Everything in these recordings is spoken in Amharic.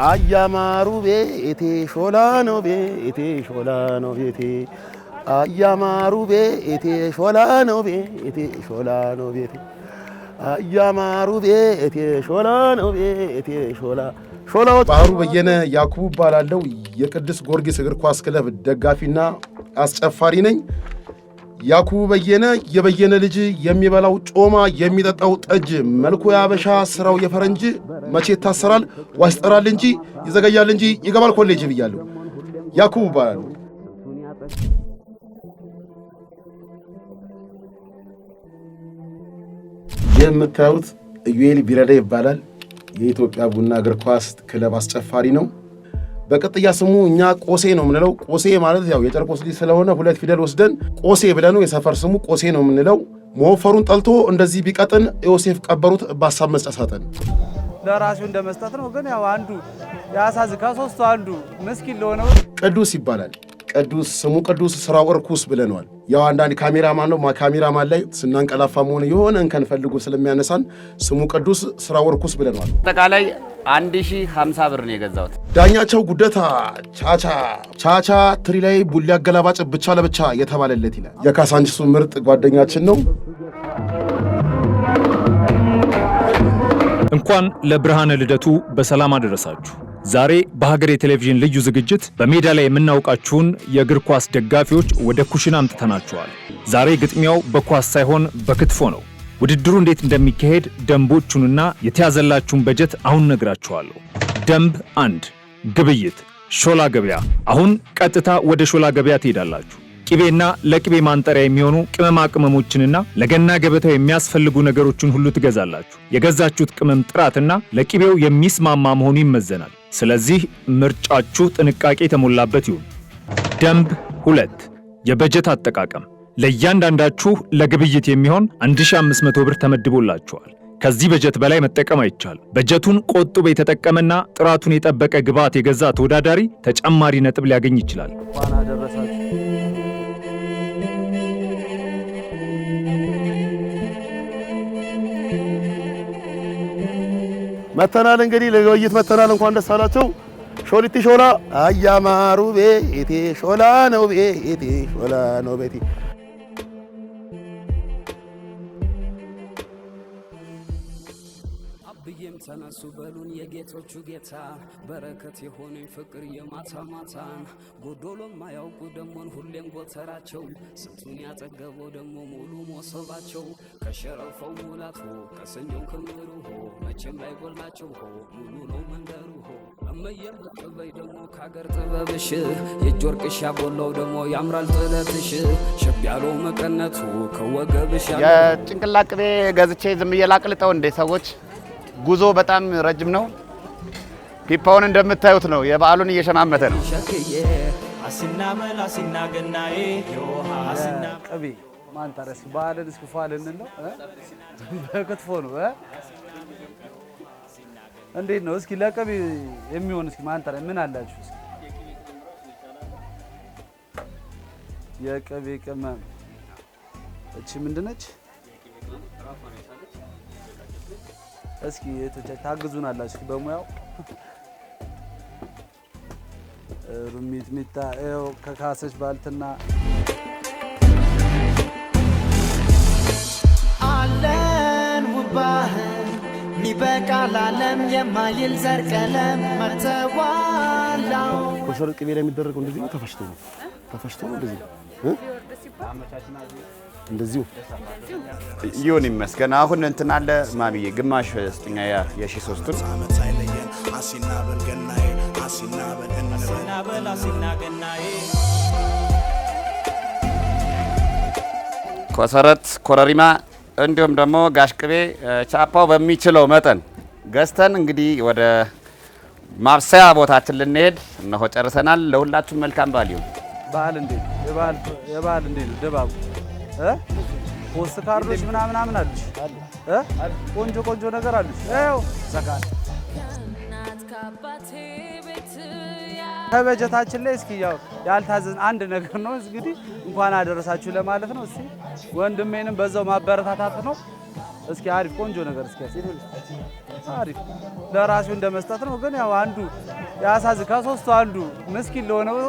አያማሩ ቤቴ ሾላ ነው ቤቴ ሾላ ነው ቤቴ አያማሩ ቤቴ ሾላ ነው ቤቴ ሾላ ነው ቤቴ አያማሩ ቤቴ ሾላ ነው ቤቴ ሾላ ሾላው ባህሩ በየነ ያኩብ ባላለው የቅዱስ ጊዮርጊስ እግር ኳስ ክለብ ደጋፊና አስጨፋሪ ነኝ። ያኩብ በየነ የበየነ ልጅ የሚበላው ጮማ የሚጠጣው ጠጅ መልኩ ያበሻ ስራው የፈረንጅ መቼ ታሰራል ዋስጠራል እንጂ ይዘገያል እንጂ ይገባል ኮሌጅ ብያለሁ። ያኩብ ባላለው የምታዩት ኢዩኤል ቢረዳ ይባላል። የኢትዮጵያ ቡና እግር ኳስ ክለብ አስጨፋሪ ነው። በቅጥያ ስሙ እኛ ቆሴ ነው የምንለው። ቆሴ ማለት ያው የጨርቆስ ልጅ ስለሆነ ሁለት ፊደል ወስደን ቆሴ ብለነው የሰፈር ስሙ ቆሴ ነው የምንለው። መወፈሩን ጠልቶ እንደዚህ ቢቀጥን ዮሴፍ ቀበሩት በሐሳብ መስጫ ሳጥን ለራሱ እንደመስጠት ነው። ግን ያው አንዱ ያሳዝካ ሶስቱ አንዱ ምስኪን ለሆነው ቅዱስ ይባላል። ቅዱስ ስሙ ቅዱስ ስራው እርኩስ ብለነዋል። ያው አንዳንድ ካሜራማን ነው ካሜራማን ላይ ስናንቀላፋም ሆነ የሆነ እንከን ፈልጎ ስለሚያነሳን ስሙ ቅዱስ ስራው እርኩስ ብለነዋል። አጠቃላይ 1050 ብር ነው የገዛሁት። ዳኛቸው ጉደታ ቻቻ ትሪ ላይ ቡሊ አገላባጭ ብቻ ለብቻ የተባለለት ይላል። የካሳንቺሱ ምርጥ ጓደኛችን ነው። እንኳን ለብርሃነ ልደቱ በሰላም አደረሳችሁ። ዛሬ በሀገሬ ቴሌቪዥን ልዩ ዝግጅት በሜዳ ላይ የምናውቃችሁን የእግር ኳስ ደጋፊዎች ወደ ኩሽና አምጥተናችኋል። ዛሬ ግጥሚያው በኳስ ሳይሆን በክትፎ ነው። ውድድሩ እንዴት እንደሚካሄድ ደንቦቹንና የተያዘላችሁን በጀት አሁን ነግራችኋለሁ። ደንብ 1 ግብይት ሾላ ገበያ። አሁን ቀጥታ ወደ ሾላ ገበያ ትሄዳላችሁ። ቅቤና ለቅቤ ማንጠሪያ የሚሆኑ ቅመማ ቅመሞችንና ለገና ገበታው የሚያስፈልጉ ነገሮችን ሁሉ ትገዛላችሁ። የገዛችሁት ቅመም ጥራትና ለቅቤው የሚስማማ መሆኑ ይመዘናል። ስለዚህ ምርጫችሁ ጥንቃቄ የተሞላበት ይሁን። ደንብ 2 የበጀት አጠቃቀም። ለእያንዳንዳችሁ ለግብይት የሚሆን 1500 ብር ተመድቦላችኋል። ከዚህ በጀት በላይ መጠቀም አይቻል። በጀቱን ቆጥቦ የተጠቀመና ጥራቱን የጠበቀ ግብዓት የገዛ ተወዳዳሪ ተጨማሪ ነጥብ ሊያገኝ ይችላል። መተናል እንግዲህ ለውይይት መተናል። እንኳን ደስ አላችሁ። ሾሊቲ ሾላ አያማሩ ቤቴ ሾላ ነው ቤቴ ሾላ ነው ቤቴ አብዬም ተነሱ በሉን የጌቶቹ ጌታ በረከት የሆነኝ ፍቅር የማታ ማታን ጎዶሎም ማያውቁ ደሞን ሁሌም ጎተራቸው ስንቱን ያጠገበው ደሞ ሙሉ ሞሰባቸው ከሸረፈው ሙላቱ ከሰኞም ክምሩ ሆ መቼም ላይ ጎልናቸው ሆ ሙሉ ነው መንደሩ ሆ እመየም በቅበይ ደሞ ከአገር ጥበብሽ የእጅ ወርቅሽ ያጎላው ደሞ ያምራል ጥለትሽ ሸብ ያለው መቀነቱ ከወገብሽ የጭንቅላ ቅቤ ገዝቼ ዝም እየላቅልጠው እንደ ሰዎች ጉዞ በጣም ረጅም ነው። ፒፓውን እንደምታዩት ነው። የበዓሉን እየሸማመተ ነው። አሲና መላ አሲና ገናዬ ዮሐስና ቅቤ ማን ታረስ በዓልን እስኪ ፋልን ነው በክትፎ ነው እንዴት ነው? እስኪ ለቅቤ የሚሆን እስኪ ማን ታረስ ምን አላችሁ? የቅቤ ቅመም እቺ ምንድነች? እስኪ ታግዙናላችሁ በሙያው ሩሚት ሚታ ከካሰች ባልትና አለን ውባህን ሚበቃል ዓለም የማይል ዘር ቀለም መተዋላው ኮሸር ቅቤ ላይ የሚደረገው እንደዚህ ነው። ተፈሽቶ ነው እንደዚሁ ይሁን ይመስገን። አሁን እንትን አለ ማሚዬ ግማሽ ስጥኛ የ3ቱን አሲና በል ገናዬ አሲና በል አሲና ገናዬ ኮሰረት ኮረሪማ እንዲሁም ደግሞ ጋሽ ቅቤ ቻፓው በሚችለው መጠን ገዝተን እንግዲህ ወደ ማብሰያ ቦታችን ልንሄድ እነሆ ጨርሰናል። ለሁላችሁም መልካም በዓል ይሁን። በዓል እንዴት የበዓል እንዴት ነው ድባቡ? ፖስት ካርዶች ምናምን አሉሽ? ቆንጆ ነገር አሉሽ? ይኸው ዘካት ከበጀታችን ላይ እስኪ ያው ያልታዘዝን አንድ ነገር ነው እንግዲህ እንኳን አደረሳችሁ ለማለት ነው። እስኪ ወንድሜንም በዛው ማበረታታት ነው። እስኪ አሪፍ ቆንጆ ነገር እስኪ አሪፍ ለራሱ እንደመስጠት ነው። ግን ያው አንዱ ያሳዝ ከሶስቱ አንዱ ምስኪን ለሆነው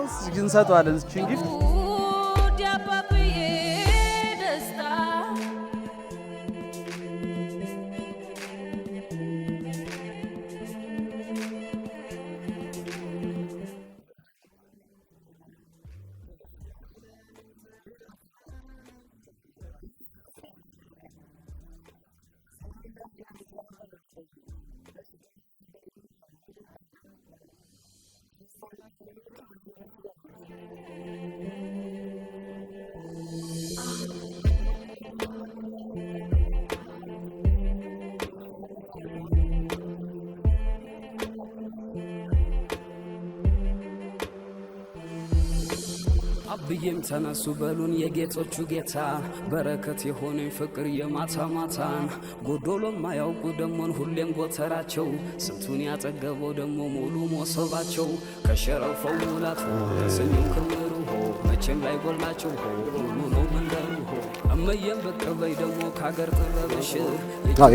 እንሰጠዋለን እቺን ጊፍት። ብዬም ተነሱ በሉን የጌቶቹ ጌታ በረከት የሆነኝ ፍቅር የማታ ማታን ጎዶሎ ማያውቁ ደሞን ሁሌም ጎተራቸው ስንቱን ያጠገበው ደሞ ሙሉ ሞሰባቸው ከሸረፈው ሙላት ሰኞም ክምሩ መቼም ላይ ጎላቸው ሁሉ ነው መንደሩ እመየም በቀበይ ደሞ ካገር ጥበብሽ የሻቆላው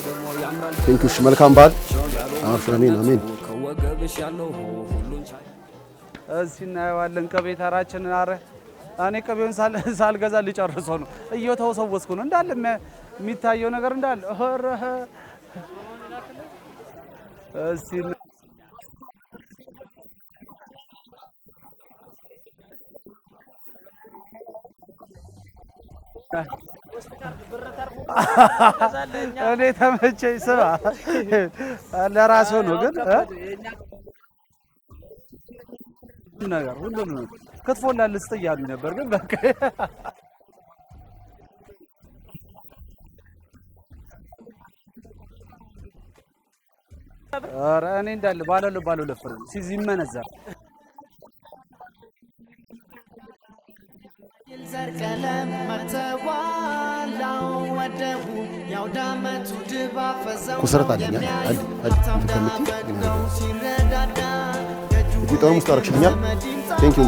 ደሞ ያምራል። ቴንክዩሽ መልካም በዓል። አሜን አሜን። ከወገብሽ ያለው ሁሉን ቻይ እዚህ እናየዋለን ከቤታራችን። አረ እኔ ቅቤውን ሳልገዛ ልጨርሰው ነው እየተወሰወስኩ ነው እንዳለ የሚታየው ነገር እንዳለ ኧረ እዚህ እኔ ተመቸኝ። ስራ ለራሱ ነው ግን ነገር ሁሉም ክትፎ ላልስጥ እያሉኝ ነበር ግን በቃ ኧረ እኔ እንዳለ ባለው ለፍር ሲመነዘር ዘርቀለም መተዋላው ወደቡ ያውዳመቱ ድባ ፈዘው ኩሰርታለኛ ሲረዳዳ ዲጣውም ስታርክሽኛል። ቴንክ ዩ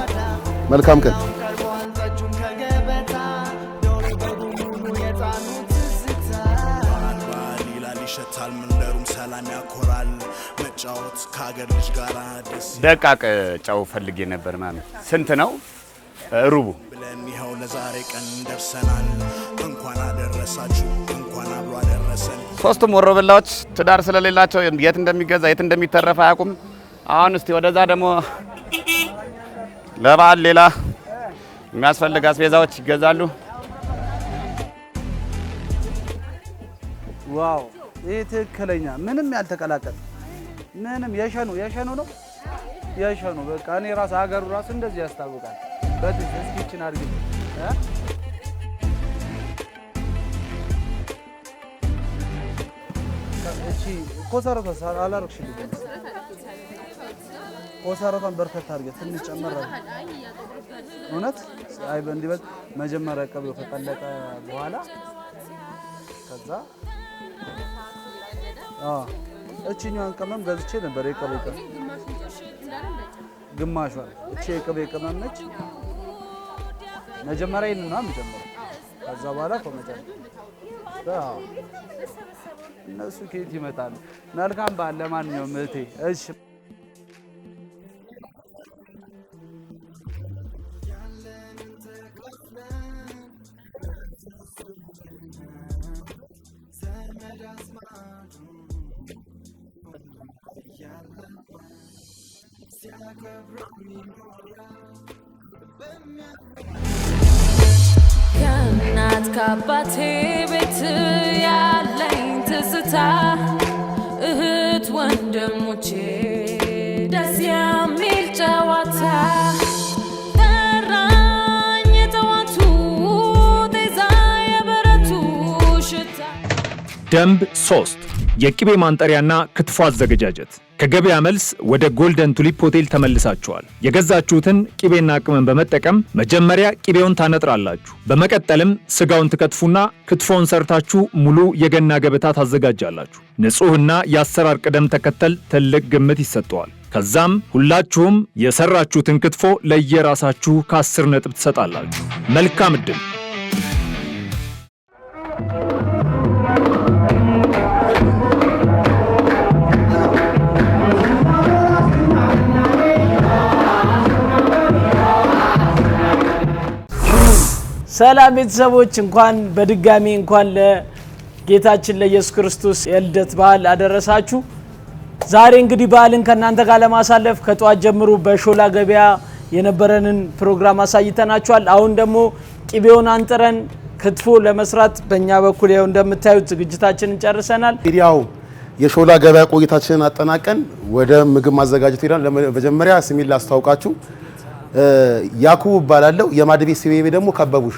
መልካም ቀን። ይሸታል መንደሩም ሰላም ያኮራል መጫወት ከሀገር ልጅ ጋር ደስ ደቃቅ ጨው ፈልጌ ነበር ማሚ። ስንት ነው? ሩቡ ብለን ይኸው ለዛሬ ቀን ደርሰናል። እንኳን አደረሳችሁ እንኳን አብሮ አደረሰን። ሶስቱም ወሮበላዎች ትዳር ስለሌላቸው የት እንደሚገዛ የት እንደሚተረፍ አያውቁም። አሁን እስቲ ወደዛ ደግሞ ለበዓል ሌላ የሚያስፈልግ አስቤዛዎች ይገዛሉ። ዋው ይሄ ትክክለኛ ምንም ያልተቀላቀለ ምንም የሸኑ ነው የሸኑ በቃ እኔ ራስ ሀገሩ ራሱ እንደዚህ ያስታውቃል። በዚህ እስኪችን አድርጊ እቺ ኮሰረቷ አላረክሽልኝ። ኮሰረቷን በርከት አድርገ ትንሽ ጨመረ። እውነት አይ እንዲበል መጀመሪያ ቀብሎ ከቀለጠ በኋላ ከዛ እቺኛውን ቅመም ገዝቼ ነበር። የቅቤ ቅመም ግማሿን እቺ የቅቤ ቅመም ነች። መጀመሪያ ይሄን ነው የምጀምረው። ከዛ በኋላ ኮመጫ እነሱ ከየት ይመጣሉ? መልካም በዓል። ለማንኛውም እህቴ እሺ ከእናት ከአባቴ ቤት ያለኝ ትዝታ እህት ወንድሞቼ ደስ የሚል ጨዋታ ጠራኝ የጠዋቱ ጤዛ የበረቱ ሽታ። ደንብ 3 የቅቤ ማንጠሪያና ክትፎ አዘገጃጀት። ከገበያ መልስ ወደ ጎልደን ቱሊፕ ሆቴል ተመልሳችኋል። የገዛችሁትን ቅቤና ቅመም በመጠቀም መጀመሪያ ቅቤውን ታነጥራላችሁ። በመቀጠልም ስጋውን ትከትፉና ክትፎውን ሰርታችሁ ሙሉ የገና ገበታ ታዘጋጃላችሁ። ንጹህና የአሰራር ቅደም ተከተል ትልቅ ግምት ይሰጠዋል። ከዛም ሁላችሁም የሰራችሁትን ክትፎ ለየራሳችሁ ከ10 ነጥብ ትሰጣላችሁ። መልካም ዕድል። ሰላም ቤተሰቦች፣ እንኳን በድጋሚ እንኳን ለጌታችን ለኢየሱስ ክርስቶስ የልደት በዓል አደረሳችሁ። ዛሬ እንግዲህ በዓልን ከእናንተ ጋር ለማሳለፍ ከጧት ጀምሮ በሾላ ገበያ የነበረንን ፕሮግራም አሳይተናችኋል። አሁን ደግሞ ቂቤውን አንጥረን ክትፎ ለመስራት በእኛ በኩል ያው እንደምታዩት ዝግጅታችንን ጨርሰናል። ያው የሾላ ገበያ ቆይታችንን አጠናቀን ወደ ምግብ ማዘጋጀት ሄዳን። ለመጀመሪያ ስሜን ላስተዋውቃችሁ፣ ያኩብ እባላለሁ። የማድቤት ስሜ ደግሞ ከበቡሽ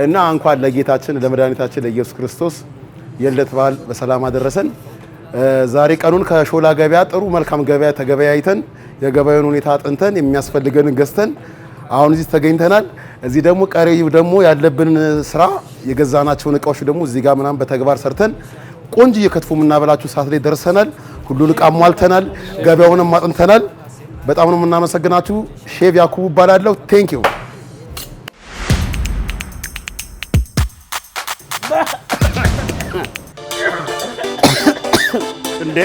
እና እንኳን ለጌታችን ለመድኃኒታችን ለኢየሱስ ክርስቶስ የልደት በዓል በሰላም አደረሰን። ዛሬ ቀኑን ከሾላ ገበያ ጥሩ መልካም ገበያ ተገበያይተን የገበያውን ሁኔታ አጥንተን የሚያስፈልገንን ገዝተን አሁን እዚህ ተገኝተናል። እዚህ ደግሞ ቀሪው ደግሞ ያለብን ስራ የገዛናቸውን እቃዎች ደግሞ እዚህ ጋር ምናምን በተግባር ሰርተን ቆንጆ የከትፎ የምናበላችሁ ሰዓት ላይ ደርሰናል። ሁሉን እቃ ሟልተናል። ገበያውንም አጥንተናል። በጣም ነው የምናመሰግናችሁ። ሼፍ ያኩብ እባላለሁ። ቴንክ ዩ። እንዴ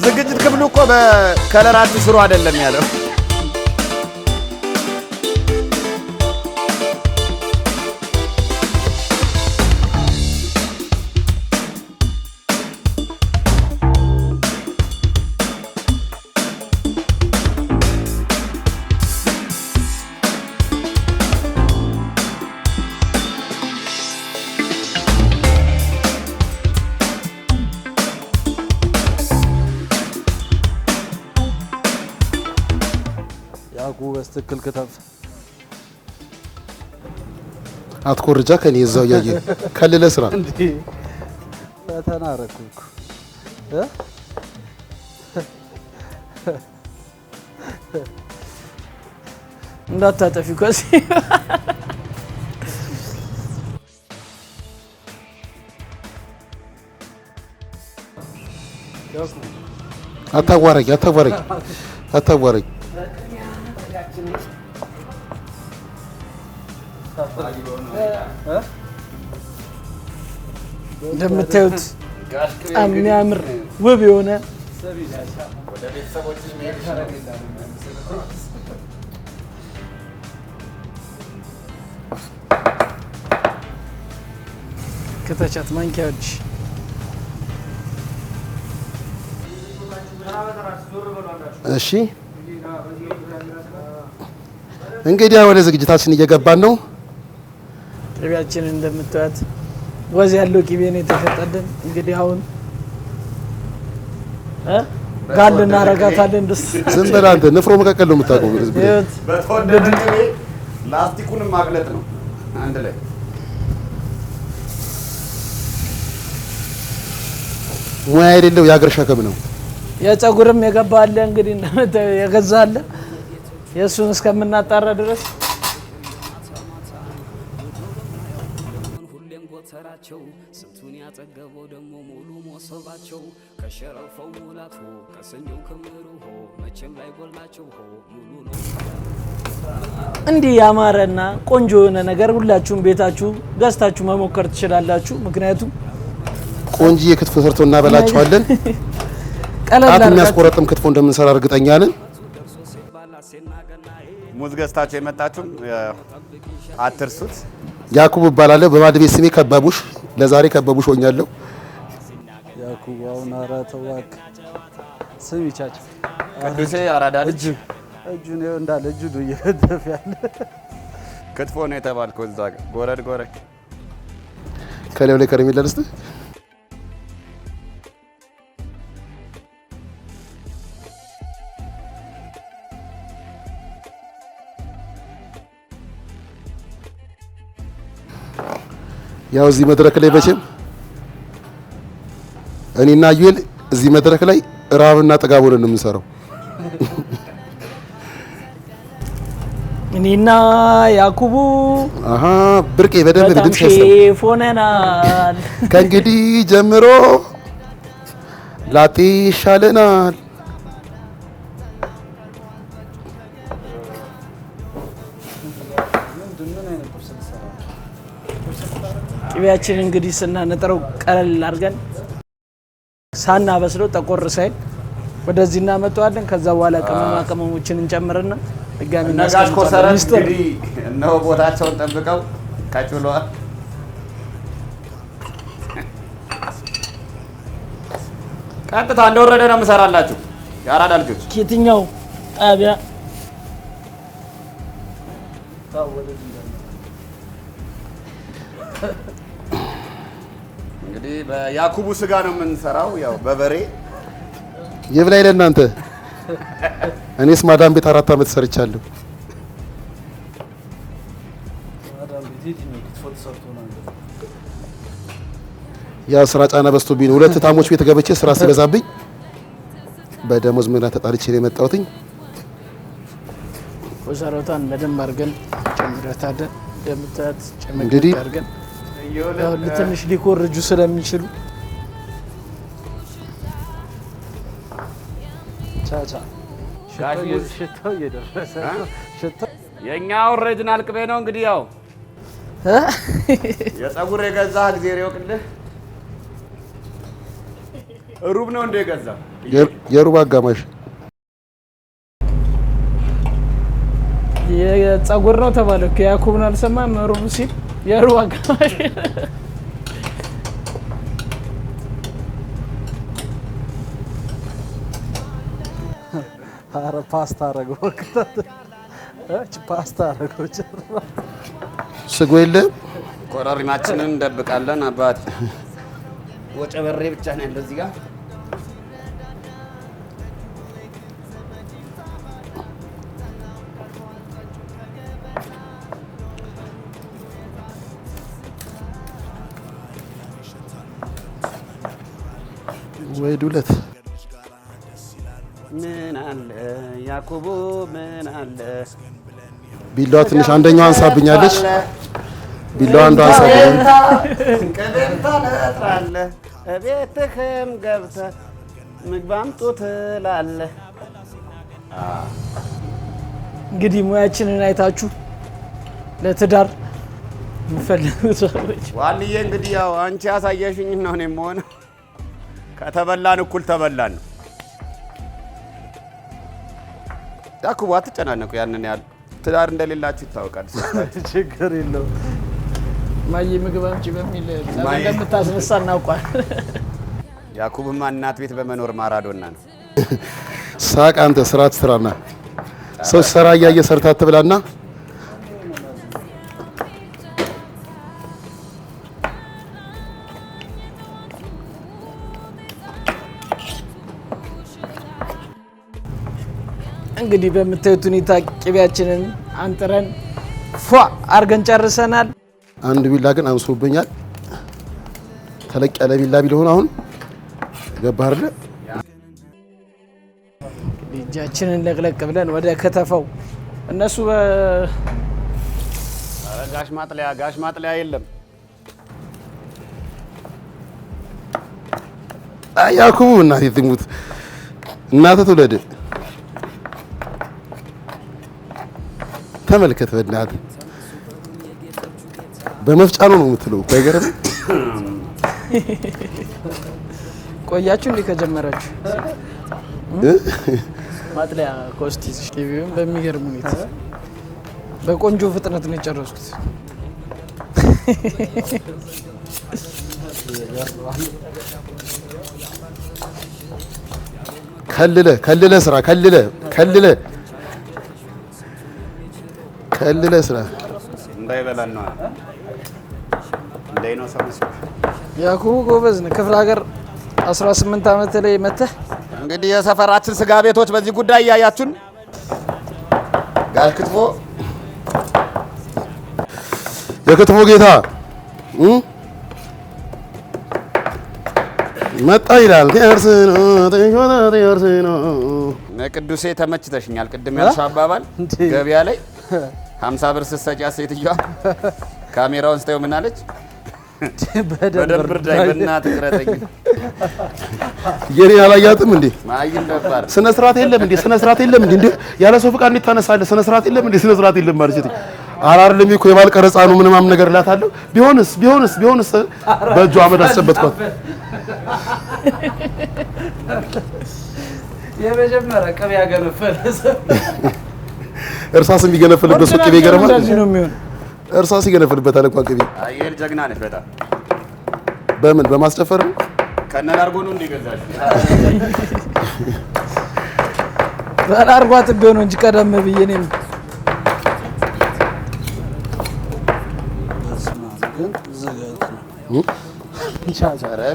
ዝግጅት ክፍሉ እኮ በከለራችሁ ስሩ አይደለም ያለው። ያኩብ በስትክክል ከተፍ አትኮርጃ ከኔ እዛው ያየ ከልለ ስራ እንዴ ፈተና አረኩኩ እንዳታጠፊ ከዚህ አታዋረኝ እንደምታዩት በጣም የሚያምር ውብ የሆነ ከተቻት ማንኪያዎች እሺ እንግዲህ ወደ ዝግጅታችን እየገባን ነው። ቅቤያችንን እንደምታዩት ወዝ ያለው ቅቤ ነው የተሸጠልን። እንግዲህ አሁን ጋል እናረጋታለን። ደስ ዝም ብለህ አንተ ንፍሮ መቀቀል ነው የምታውቀው። በተወደደ ቅቤ ላስቲኩንም ማቅለጥ ነው አንድ ላይ። ሙያ የሌለው የሀገር ሸክም ነው። የፀጉርም የገባ አለ እንግዲህ የገዛ አለ። የእሱን እስከምናጣራ ድረስ ሁሌም ጎተራቸው ስንቱን ያጠገበው ደግሞ ሙሉ ሞሰባቸው ከሸረፈው ሙላቱ ከሰኞው ክምሩ ሆ መቼም ላይ ጎላቸው ሆ ሙሉ ነው። እንዲህ ያማረና ቆንጆ የሆነ ነገር ሁላችሁም ቤታችሁ ገዝታችሁ መሞከር ትችላላችሁ። ምክንያቱም ቆንጆ የክትፎ ሰርቶ እናበላችኋለን። ጣት የሚያስቆረጥም ክትፎ እንደምንሰራ እርግጠኛ ነን። ሙዝ ገዝታችሁ የመጣችሁም አትርሱት። ያኩብ እባላለሁ። በማድቤት ስሜ ከበቡሽ። ለዛሬ ከበቡሽ ሆኛለሁ። ያኩብ አሁን ኧረ ተው እባክህ ስም ይቻች ቅዱሴ አራዳ ልጅ እጁን እንዳለ እጁ ነው እየደፈ ያለ ክትፎ ነው የተባልከው። እዛ ጋር ጎረድ ከሌው ላይ ከረሜላ ልስጥ። ያው እዚህ መድረክ ላይ መቼም እኔና ዩኤል እዚህ መድረክ ላይ ራብና ጥጋብ ሆነን ነው የምንሰራው። እኔና ያኩቡ ብርቄ በደንብ ድምጽ ሼፍ ሆነናል። ከእንግዲህ ጀምሮ ላጤ ይሻለናል። ቅቤያችን እንግዲህ ስናነጥረው ቀለል አድርገን ሳናበስለው ጠቆር ሳይል ወደዚህ እናመጣዋለን። ከዛ በኋላ ቅመማ ቅመሞችን እንጨምርና ድጋሚ ነጋሽ ኮሰረት እንግዲህ እነሆ ቦታቸውን ጠብቀው ካጭሏል። ቀጥታ እንደወረደ ነው የምሰራላችሁ የአራዳ ልጆች። ከየትኛው ጣቢያ እንግዲህ በያኩቡ ስጋ ነው የምንሰራው፣ ያው በበሬ ይብላኝ ለእናንተ። እኔስ ማዳም ቤት 4 ዓመት ሰርቻለሁ። ያ ስራ ጫና በዝቶብኝ ነው። 2 ታሞች ቤት ገብቼ ስራ ሲበዛብኝ በደሞዝ ምክንያት ተጣልቼ ነው የመጣሁትኝ። ኮሰረቷን በደንብ አድርገን ጨምረታለን። የምታት እንግዲህ ጨምረታ አድርገን ያው ትንሽ ሊኮርጁ ስለሚችሉ ቻቻ ሽታው እየደረሰ ሽታው የኛ ኦሪጂናል ቅቤ ነው። እንግዲህ ያው የፀጉር የገዛህ እግዚአብሔር ይወቅልህ። ሩብ ነው እንደ የገዛ የሩብ አጋማሽ የፀጉር ነው ተባለ እኮ ያዕቆብን አልሰማም? ሩብ ሲል የሩብ አጋማሽ ኧረ ፓስታ አደረገው ፓስታ አደረገው። ስጎ የለም። ኮረሪማችንን እንደብቃለን። አባት ወጨ በሬ ብቻ ነው ያለው እዚህ ጋር። ወይ ዱለት ምን አለ ያዕቆብ ምን አለ። ቢላዋ ትንሽ አንደኛው አንሳብኛለች። ቢላዋ አንዷ አንሳብኛለች። ቅቤም ታነጥራለህ እቤትህም ገብተህ ምግብ አምጡ ትላለህ። እንግዲህ ሙያችንን አይታችሁ ለትዳር የምፈልጉ ሰዎች ዋንዬ እንግዲህ ያው አንቺ ያሳየሽኝ ነው እኔ የምሆነው። ከተበላን እኩል ተበላን ነው። ያዕቆብ አትጨናነቁ። ያንን ያህል ትዳር እንደሌላችሁ ይታወቃል። ችግር የለውም። ማየ ምግብ አምጪ በሚል እንደምታስነሳ እናውቋል። ያዕቆብማ እናት ቤት በመኖር ማራዶና ነው። ሳቅ አንተ ስራ ትስራና ሰው ሰራ እያየ ሰርታ ትብላና እንግዲህ በምታዩት ሁኔታ ቅቤያችንን አንጥረን ፏ አርገን ጨርሰናል። አንድ ቢላ ግን አንሶብኛል። ተለቅ ያለ ቢላ ቢሆን አሁን ገባህ አይደል? እጃችንን ለቅለቅ ብለን ወደ ከተፈው እነሱ ጋሽ ማጥለያ የለም። ያዕቆብ እናቴ ትሙት እናቴ ትውለድ። ተመልከት በእናትህ በመፍጫ ነው የምትለው እኮ አይገርም? ቆያችሁ እንዴ ከጀመራችሁ? ማጥለያ ኮስቲስ ቲቪውን በሚገርም ሁኔታ በቆንጆ ፍጥነት ነው የጨረስኩት። ከልለ ስራ ከልለ ስራ እንዳይበላን ነው እንዳይነው ሰምስ ያዕቆብ ጎበዝ ነው። ክፍለ ሀገር 18 ዓመት ላይ መተህ እንግዲህ የሰፈራችን ስጋ ቤቶች በዚህ ጉዳይ እያያችሁን ጋር ክትፎ የክትፎ ጌታ መጣ ይላል። ቅዱሴ ተመችተሽኛል። ቅድም ያልሽው አባባል ገበያ ላይ 50 ብር ስትሰጪ ሴትዮዋ ካሜራውን ስታዩ ምን አለች? በደንብ እርዳኝ በእናትህ ቅረጸኝ። የኔን አላያትም እንዴ? ማይም ነበር። ስነ ስርዓት የለም እንዴ? እንዴ ያለ ሰው ፍቃድ እንዴት ታነሳለህ? ስነ ስርዓት የለም እንዴ? ስነ ስርዓት የለም ማለት ነው። አላርልም እኮ የባል ቀረጻ ነው ምንም ነገር እላታለሁ። ቢሆንስ በእጇ አመድ አስጨበጥኳት። የመጀመሪያ ቅቤ ያገነፈለ እርሳስ የሚገነፍልበት ሱቅ ቅቤ ይገርማል። እንደዚህ ነው የሚሆነው። እርሳስ ይገነፍልበታል እንኳን ቅቤ። አየር ጀግና ነች በጣም። በምን በማስጨፈር ነው? ከነላርጎ ነው እንዲገዛሽ ባላርጓ ጥቤው ነው እንጂ ቀደም ብዬ እኔም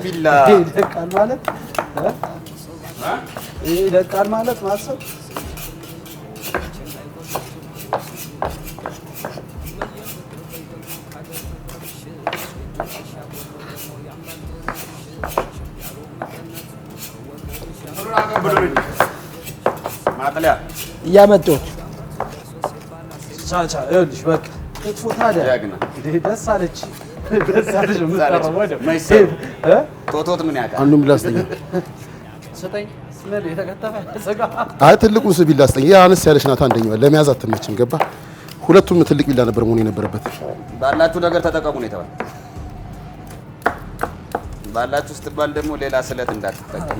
ቢላ ይደቃል ማለት ይደቃል ማለት ማሰብ ማጥለያ እያመጡት ቻቻ ይኸውልሽ በቃ ክትፎ ታዲያ ጀግና ደስ አለች የምትቀረው ወደ መይሰብ ቶቶት ምን ያውቃል? አንዱም ቢላስተኛ ስጠኝ ስለ የተከተፈ ስጋ አይ ትልቁን ስ ቢላስተኛ ያ አነስ ያለች ናት። አንደኛዋ ለመያዝ አትመችም። ገባ ሁለቱም ትልቅ ቢላ ነበር መሆን የነበረበት። ባላችሁ ነገር ተጠቀሙ ነው የተባለ። ባላችሁ ስትባል ደግሞ ሌላ ስለት እንዳትጠቀሙ።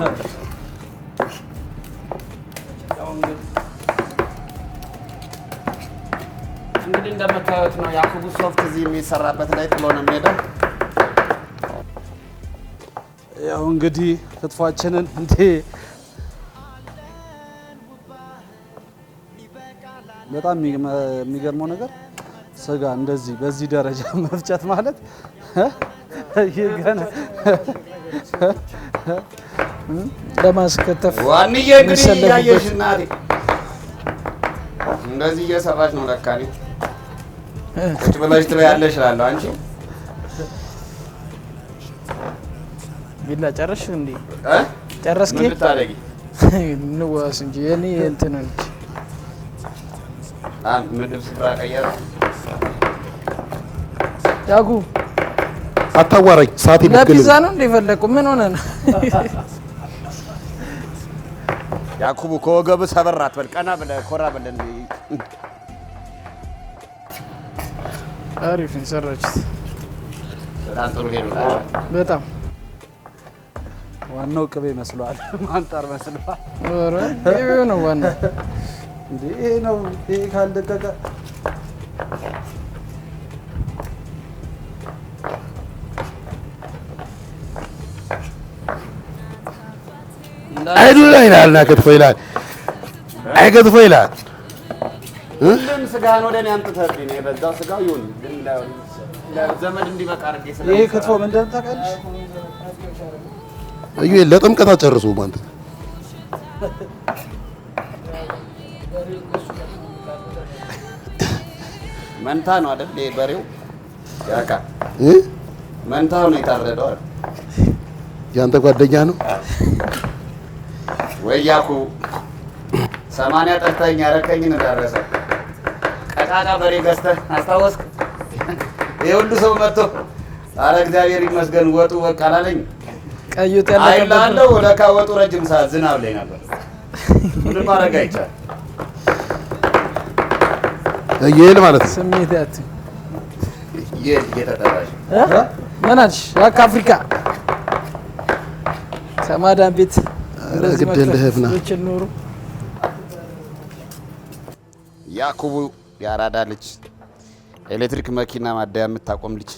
እንግዲህ እንደምታዩት ነው ያኩቡ ሶፍት እዚህ የሚሰራበት ላይ ጥሎ ነው የሚሄደው። ያው እንግዲህ ክትፏችንን እንዴ በጣም የሚገርመው ነገር ስጋ እንደዚህ በዚህ ደረጃ መፍጨት ማለት ይገና ለማስከተፍ ዋንዬ እንግዲህ እያየሽ እናቴ እንደዚህ እየሰራች ነው ለካ። እኔ ቁጭ ብለሽ ትበያለሽ እላለሁ። አንቺ ቢላ ጨረስሽ እንዴ? ጨረስኪ? ምን ልታደርጊ? ንዋስ እንጂ የኔ እንትን እንጂ ምድብ ስፍራ ቀየረ። ያጉ አታዋራኝ። ሰዓት ይብገል። ለፒዛ ነው እንደ ፈለኩ ምን ሆነ ነው? ያኩቡ ከወገብ ሰበር አትበል፣ ቀና ብለህ ኮራ ብለህ አሪፍ ሰራችት። በጣም ጥሩ ሄዱ። በጣም ዋናው ቅቤ መስሏል፣ ማንጣር መስሏል። ኧረ ቅቤው ነው ዋናው። እንዴ ይሄ ነው። ይሄ ካልደቀቀ አይዱላ ይላል፣ ክትፎ ይላል፣ አይ ክትፎ ይላል። ሁሉም ስጋህን ወደ እኔ አምጥተህብኝ ነው የበዛው። ስጋው ይሁን ግን ለዘመድ እንዲበቃ አድርጌ ይሄ ክትፎ ምን እንደምታውቃለሽ? እዩ ለጥምቀት አጨርሱ ማለት መንታ ነው አይደል? ይሄ በሬው ያካ መንታው ነው የታረደው አይደል? ያንተ ጓደኛ ነው ወይ ያኩ 80 ጠርተኸኝ ያረከኝን እንዳረሰ ቀጫጫ በሬ ገዝተህ አስታወስክ? ይሄ ሁሉ ሰው መጥቶ አረ እግዚአብሔር ይመስገን ወጡ በቃ አላለኝ። ቀዩ ተለቀቀ አይላለው ለካ ወጡ ረጅም ሰዓት ዝናብ ላይ ነበር። ምንም ማድረግ አይቻልም። ይሄል ማለት ነው ስሜት ያት ይሄ እየተጠራሽ ምናልሽ ያክ አፍሪካ ከማዳም ቤት እንደዚህ ግድልህብና ኑሩ። ያኩቡ ያራዳ ልጅ ኤሌክትሪክ መኪና ማደያ የምታቆም ልጅ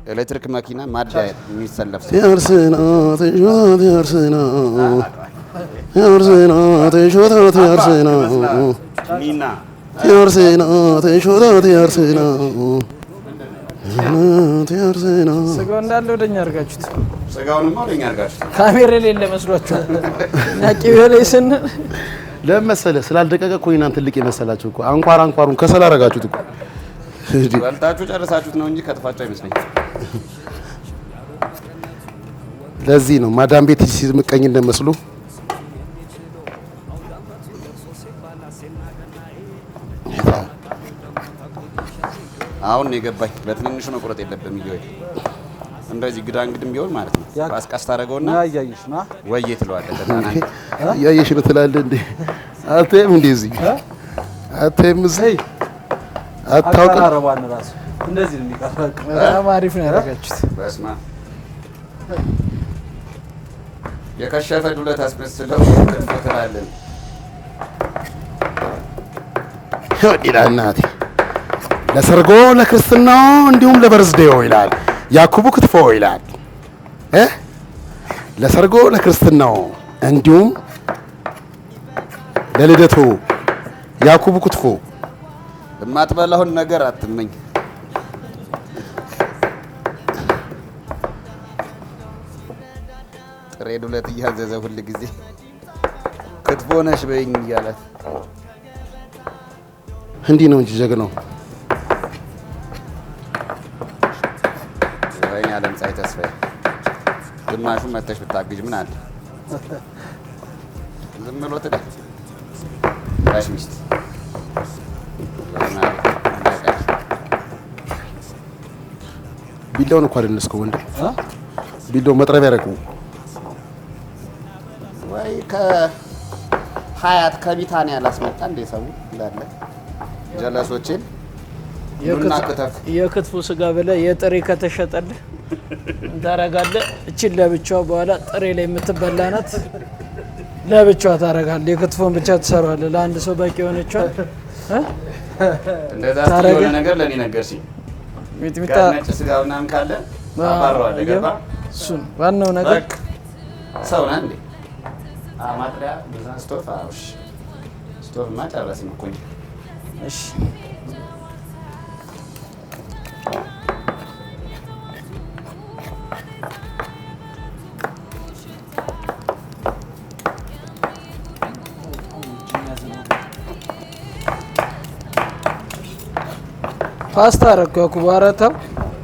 ኤሌክትሪክ መኪና ማደያ የሚሰለፍ ሰው ያርሰና ተሾት ያርሰና ያርሰና ተሾት ያርሰና ሚና ያርሰና ተሾት ያርሰና ያርሰና ስጋው እንዳለ ወደኛ አድርጋችሁት ስጋውንማ ወደኛ አድርጋችሁት ካሜራ የሌለ መስሏችኋል። ናቂው ላይ ስንል ለምን መሰለህ ስላልደቀቀ እኮ እናንተ ትልቅ የመሰላችሁ እኮ አንኳሩን ከሰል አደረጋችሁት እኮ። በልታችሁ ጨርሳችሁት ነው እንጂ ከጥፋችሁ አይመስለኝም። ለዚህ ነው ማዳም ቤት ሲምቀኝ እንደመስሉ። አሁን ነው የገባኝ። በትንንሹ መቁረጥ የለብም ይገኝ እንደዚህ ግዳ እንግድም ቢሆን ማለት ነው። አስቃስ ታደርገውና ያያይሽ ና ወዬ ትለዋለህ። ተታና ያየሽ ነው ትላለህ እንዴ? አትይም እንደዚህ አትይም እዚህ አታውቅም። አረባን ራሱ እንደዚህ ነው የሚቀርበው። በጣም አሪፍ ነው ያደረጋችሁት። በስማ የከሸፈ ዱለት አስመስለው ክትፎ ትላለህ። ይላል እናቴ። ለሰርጎ ለክርስትናው እንዲሁም ለበርዝዴው ይላል ያኩቡ ክትፎ ይላል። ለሰርጎ ለክርስትናው እንዲሁም ለልደቱ ያኩቡ ክትፎ። የማትበላውን ነገር አትመኝ። ጥሬ ዱለት እያዘዘ ሁል ጊዜ ክትፎ ነሽ በይኝ እያላት እንዲህ ነው እንጂ ጀግናው። ወይኔ ዓለም ፀሐይ ተስፋዬ ግማሹ መተሽ ብታግዥ ምን አለ? ዝም ብሎ ትደህ ጋሽ ሚስት ቢላውን እኮ አደነስከው ወንድ ቢላው መጥረቢያ ያደረገው ወይ ከሀያት ከቢታንያ ላስመጣ እንደ ሰው እንዳለ ጀለሶችን የክትፎ ስጋ ብለህ የጥሬ ከተሸጠልህ ታረጋለህ። እቺን ለብቻው በኋላ ጥሬ ላይ የምትበላ ናት። ለብቻው ታረጋለህ። የክትፎን ብቻ ትሰራዋለህ። ለአንድ ሰው በቂ የሆነችው እንደዛ የሆነ ነገር ለኔ ነገርሽኝ። ሚጥሚጣ ነጭ ስጋ ምናምን ካለ አባረዋለሁ። ገባ? እሱን ዋናው ነገር ሰው ነህ እንዴ? ማጥሪያ በዛ ስቶፍ አውሽ ስቶፍ ማጨረስን እኮ እንጂ። እሺ ፓስታ አደረኩ ያኩብ። ኧረ ተው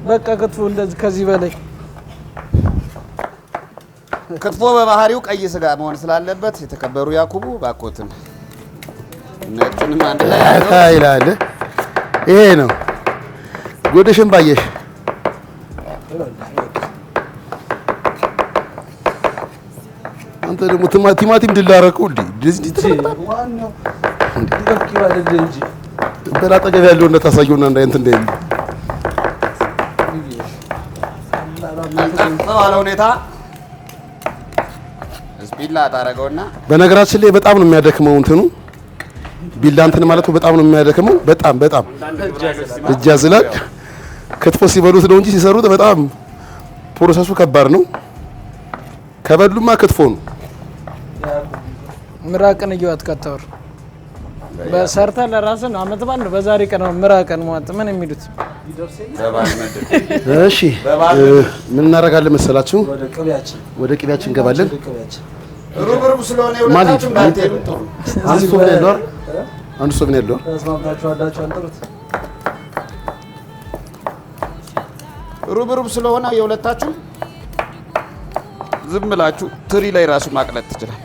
በቃ ክትፎ እንደዚህ ከዚህ በላይ ክትፎ በባህሪው ቀይ ስጋ መሆን ስላለበት የተከበሩ ያኩቡ ባኮትን ነጭንም አንድ ላይ ይላል። ይሄ ነው ጉድሽን ባየሽ። አንተ ደግሞ ቲማቲም ድል አደረኩ ዋናው እንዲበቂ ባለደ እንጂ በላጠገብ ያለው እንደታሳየውና እንትን እንደይል ባለ ሁኔታ ቢላ ታረገውና በነገራችን ላይ በጣም ነው የሚያደክመው እንትኑ ቢላ እንትን ማለት በጣም ነው የሚያደክመው። በጣም እጅ ያዝላል። ክትፎ ሲበሉት ነው እንጂ ሲሰሩት በጣም ፕሮሰሱ ከባድ ነው። ከበሉማ ክትፎ ነው። ምራቅን እየዋት ከተወር በሰርታ ለራስን አመት ባል ነው። በዛሬ ቀን ምራቅን ሟጥ ምን የሚሉት እሺ ምን እናደርጋለን መሰላችሁ? ወደ ቅቤያችን እንገባለን። ሩብሩብ ስለሆነ የሁለታችሁም እንዳትሄዱ ጥሩ። አንዱ ሶብ ነው ያለው። አንዱ ሶብ ነው ያለው። ተስማምታችሁ አዳችሁ አንጥሩት። ሩብሩብ ስለሆነ የሁለታችሁም ዝም ብላችሁ ትሪ ላይ ራሱ ማቅለጥ ትችላል።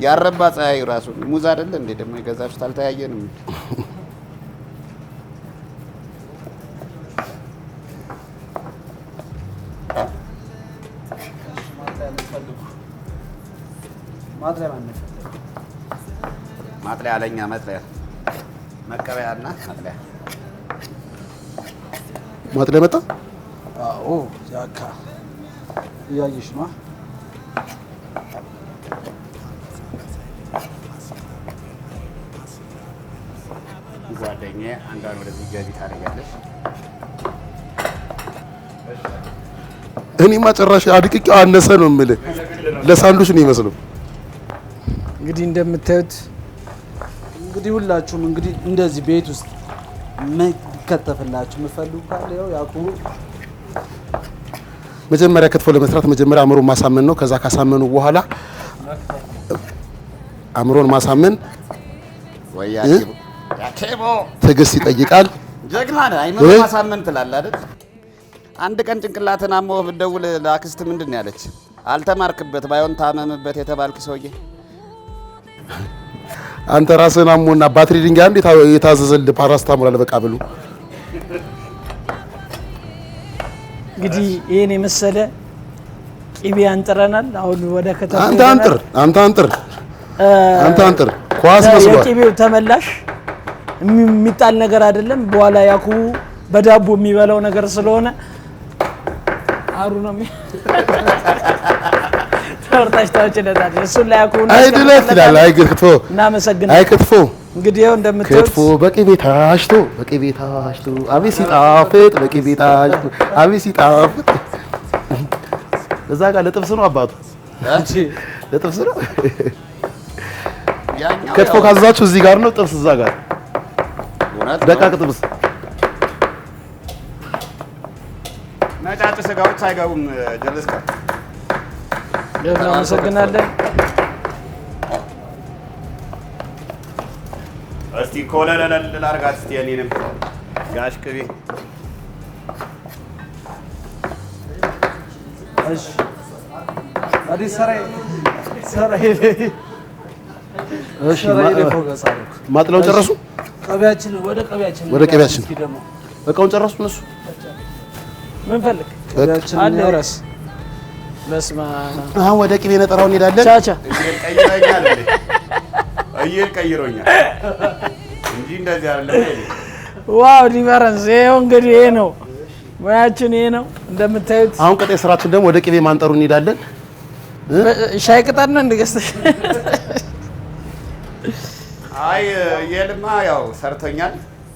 ያረባ ፀሐይ ራሱ ሙዝ አይደለ እንዴ ደግሞ የገዛችሁት? አልተያየንም። ማጥለያ አለኛ መጥለያ መቀበያና ማጥለያ ማጥለያ መጣ። አዎ ያካ እያየሽ ነው። ጓደኛዬ አንዷን ወደዚህ ገቢ ታደርጋለች። እኔማ ጭራሽ አድቅቄው አነሰ ነው የምልህ። ለሳንዱች ነው የሚመስለው። እንግዲህ እንደምታዩት እንግዲህ ሁላችሁም እንግዲህ እንደዚህ ቤት ውስጥ መከተፍላችሁ የምፈልጉ ካለ ያው ያኩቡ መጀመሪያ ክትፎ ለመስራት መጀመሪያ አእምሮን ማሳመን ነው። ከዛ ካሳመኑ በኋላ አእምሮን ማሳመን ትዕግስት ይጠይቃል። ጀግና ነህ። አይምሮ ማሳመን ትላለህ አይደል? አንድ ቀን ጭንቅላትን አሞ ብትደውል ለአክስት ምንድን ነው ያለች? አልተማርክበት ባይሆን ታመምበት የተባልክ ሰውዬ አንተ ራስህን አሞና ባትሪ ድንጋይ አንድ የታዘዘልህ ፓራስታሞል አለ በቃ ብሉ። እንግዲህ ይሄን የመሰለ ቅቤ አንጥረናል። አሁን ወደ ከተማ አንተ አንጥር ኳስ መስሏል። የቅቤው ተመላሽ የሚጣል ነገር አይደለም። በኋላ ያኩቡ በዳቦ የሚበላው ነገር ስለሆነ አሩ ነው ተወርታች ታውጭለታለች። እሱን ላይ አኩን አይ ድለት ይላል። አይ ክትፎ እናመሰግናለን። አይ ክትፎ እንግዲህ ይኸው እንደምትወት ክትፎ በቅቤ ታሽቶ አቤት ሲጣፍጥ በቅቤ ታሽቶ አቤት ሲጣፍጥ። እዛ ጋር ለጥብስ ነው አባቱ ለጥብስ ነው። ክትፎ ካዛችሁ እዚህ ጋር ነው፣ ጥብስ እዛ ጋር ደቃቅ ጥብስ። ነጫጭ ስጋዎች አይገቡም። ጀለስካ እናመሰግናለን። እስቲ ኮለለል ላርጋት እስቲ እኔንም ጋሽ ቅቤ። እሺ አዲስ ሰራይ እሺ ማጥለውን ጨረሱ። ወደ ቀቢያችን እቃውን ጨረሱ እነሱ። ምን ፈልግ አለ ራስ መስማ አሁን ወደ ቅቤ ነጠራው እንሄዳለን። ቻቻ ቀይሮኛል እንጂ እንደዚህ አይደለም። ዋው ዲፈረንስ! ይሄው እንግዲህ ይሄ ነው ሙያችን፣ ይሄ ነው እንደምታዩት። አሁን ቀጣይ ስራችን ደግሞ ወደ ቅቤ ማንጠሩ እንሄዳለን። ሻይ ቅጠል ነው እንደገዝተሽ? አይ የልማ ያው ሰርቶኛል።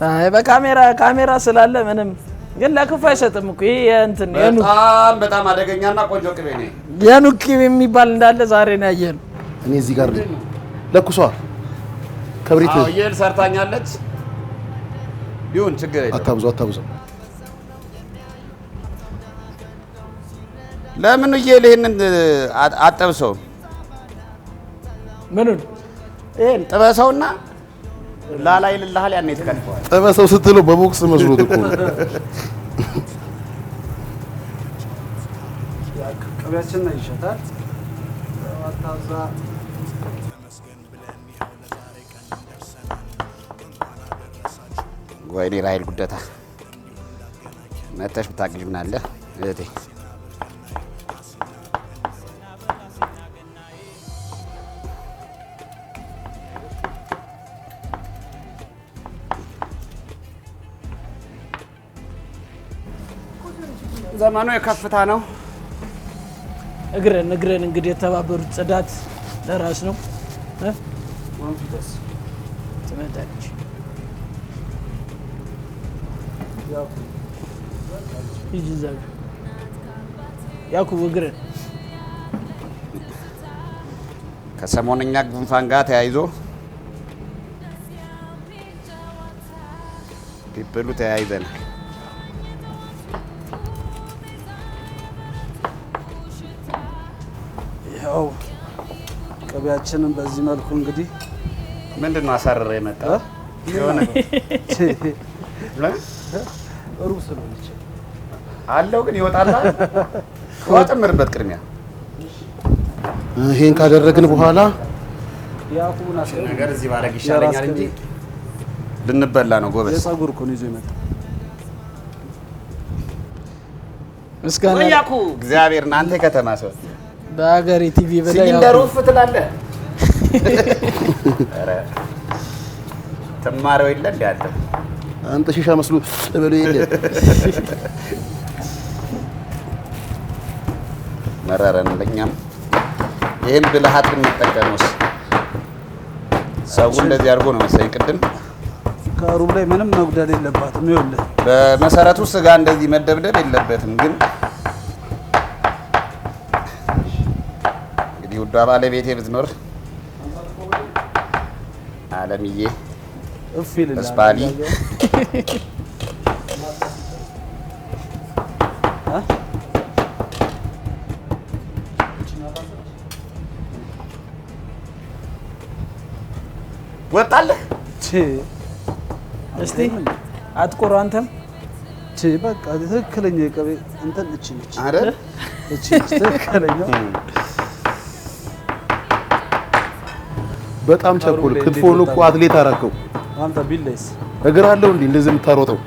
አይ ካሜራ ስላለ ምንም ግን ለክፉ አይሰጥም እኮ ይሄ እንትን በጣም አደገኛና ቆንጆ ቅቤ ነው። የኑግ ቅቤ የሚባል እንዳለ ዛሬ ነው ያየነው። እኔ እዚህ ጋር ለኩሷ ከብሪት ይል ሰርታኛለች። ቢሆን ችግር የለም። አታብዙ። ለምን ይል ይሄንን አጠብሰው? ምኑን ይሄን ጥበሰውና ላላ ይልልሃል። ያኔ ተከልፈዋል። ጥበሰው ስትለው በቦክስ መስሎት እኮ ቅቤያችን ነው ይሸታል። አታዛ ወይኔ ራይል ጉደታ መተሽ ብታግዥ ምን አለ እህቴ። ዘመኑ የከፍታ ነው። እግረን እንግዲህ የተባበሩት ጽዳት ለራስ ነው። ወንፊተስ ትመጣለች። ይጅዛሉ ያኩብ እግረን ከሰሞነኛ ጉንፋን ጋር ተያይዞ ፒፕሉ ተያይዘናል። ያው ቅቤያችንን በዚህ መልኩ እንግዲህ ምንድን ነው አሳረረ የመጣው የሆነ ሩብ ስለሆነች አለው ግን ይወጣል። ወጥምርበት ቅድሚያ ይሄን ካደረግን በኋላ ያኩቡን አስቀር ነገር እዚህ ባረግ ይሻለኛል እንጂ ልንበላ ነው ጎበዝ። የፀጉር እኮ ነው ይዞ ይመጣ ምስጋና ወያኩ እግዚአብሔር እናንተ ከተማ ሰው በሀገሬ ቲቪ በላይ ሲሊንደሩ ፍትላለህ። ኧረ ተማረው የለ እንደ አንተ አንተ ሺሻ መስሎ ተበሉ የለ መረረን ለኛም ይሄን ብልሃት እንጠቀመውስ ሰው እንደዚህ አድርጎ ነው መሰለኝ ቅድም ከሩብ ላይ ምንም መጉደል የለባትም። ይኸውልህ በመሰረቱ ስጋ እንደዚህ መደብደብ የለበትም። ግን እንግዲህ ውዷ ባለቤቴ ብትኖር አለምዬ እስፓሊ ወጣለህ። እስቲ አትቆሩ አንተም በቃ ትክክለኛ የቅቤ እንትን እቺ ነች አይደል? እቺ ትክክለኛ በጣም ቸኮል። ክትፎን እኮ አትሌት አደረገው። አንተ ቢለይስ እግር አለው እንዴ እንደዚህ የምታሮጠው?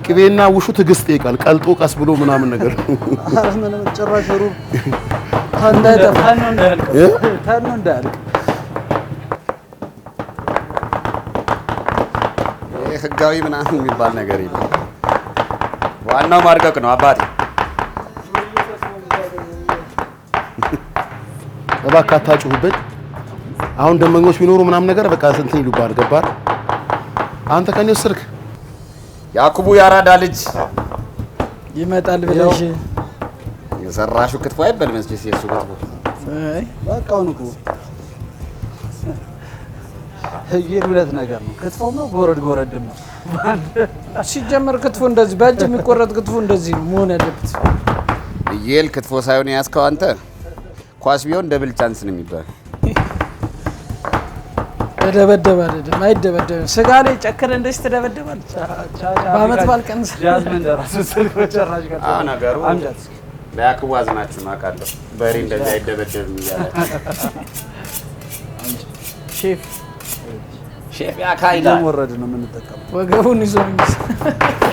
ቅቤና ውሹ ትዕግስት ይቃል ቀልጦ ቀስ ብሎ ምናምን ነገር ኧረ ምንም ጭራሽ ሩብ ታንዳይጠፋ እንዳያልቅ ህጋዊ ምናምን የሚባል ነገር የለም። ዋናው ማድቀቅ ነው አባቴ። እባክህ አታጩህብኝ። አሁን ደመኞች ቢኖሩ ምናምን ነገር በቃ እንትን ይሉባል። ገባህ? አንተ ከኔ ወሰድክ። ያኩቡ ያራዳ ልጅ ይመጣል ብለሽ የሰራሽው ክትፎ አይበል መስጂስ የሱ ክትፎ በቃውን እኮ ሁለት ነገር ነው። ክትፎም ነው ጎረድም ነው። ሲጀመር ክትፎ እንደዚህ በእጅ የሚቆረጥ ክትፎ እንደዚህ ነው መሆን ያለበት። እየል ክትፎ ሳይሆን ያስከው አንተ ኳስ ቢሆን ደብል ቻንስ ነው የሚባል። ተደበደባል አይደበደብም። ስጋ ላይ ጨከረ እንደዚህ ተደበደባል። በአመት ባልቀን ጃዝመን ደራሱ ስልክ ጨራሽ ጋር ነገሩ ለያኩቡ አዝናችሁ ማቃለሁ። በሬ እንደዚህ አይደበደብም ይላል ሼፍ ያካይዳ ወረድ ነው የምንጠቀመው። ወገቡን ይዞ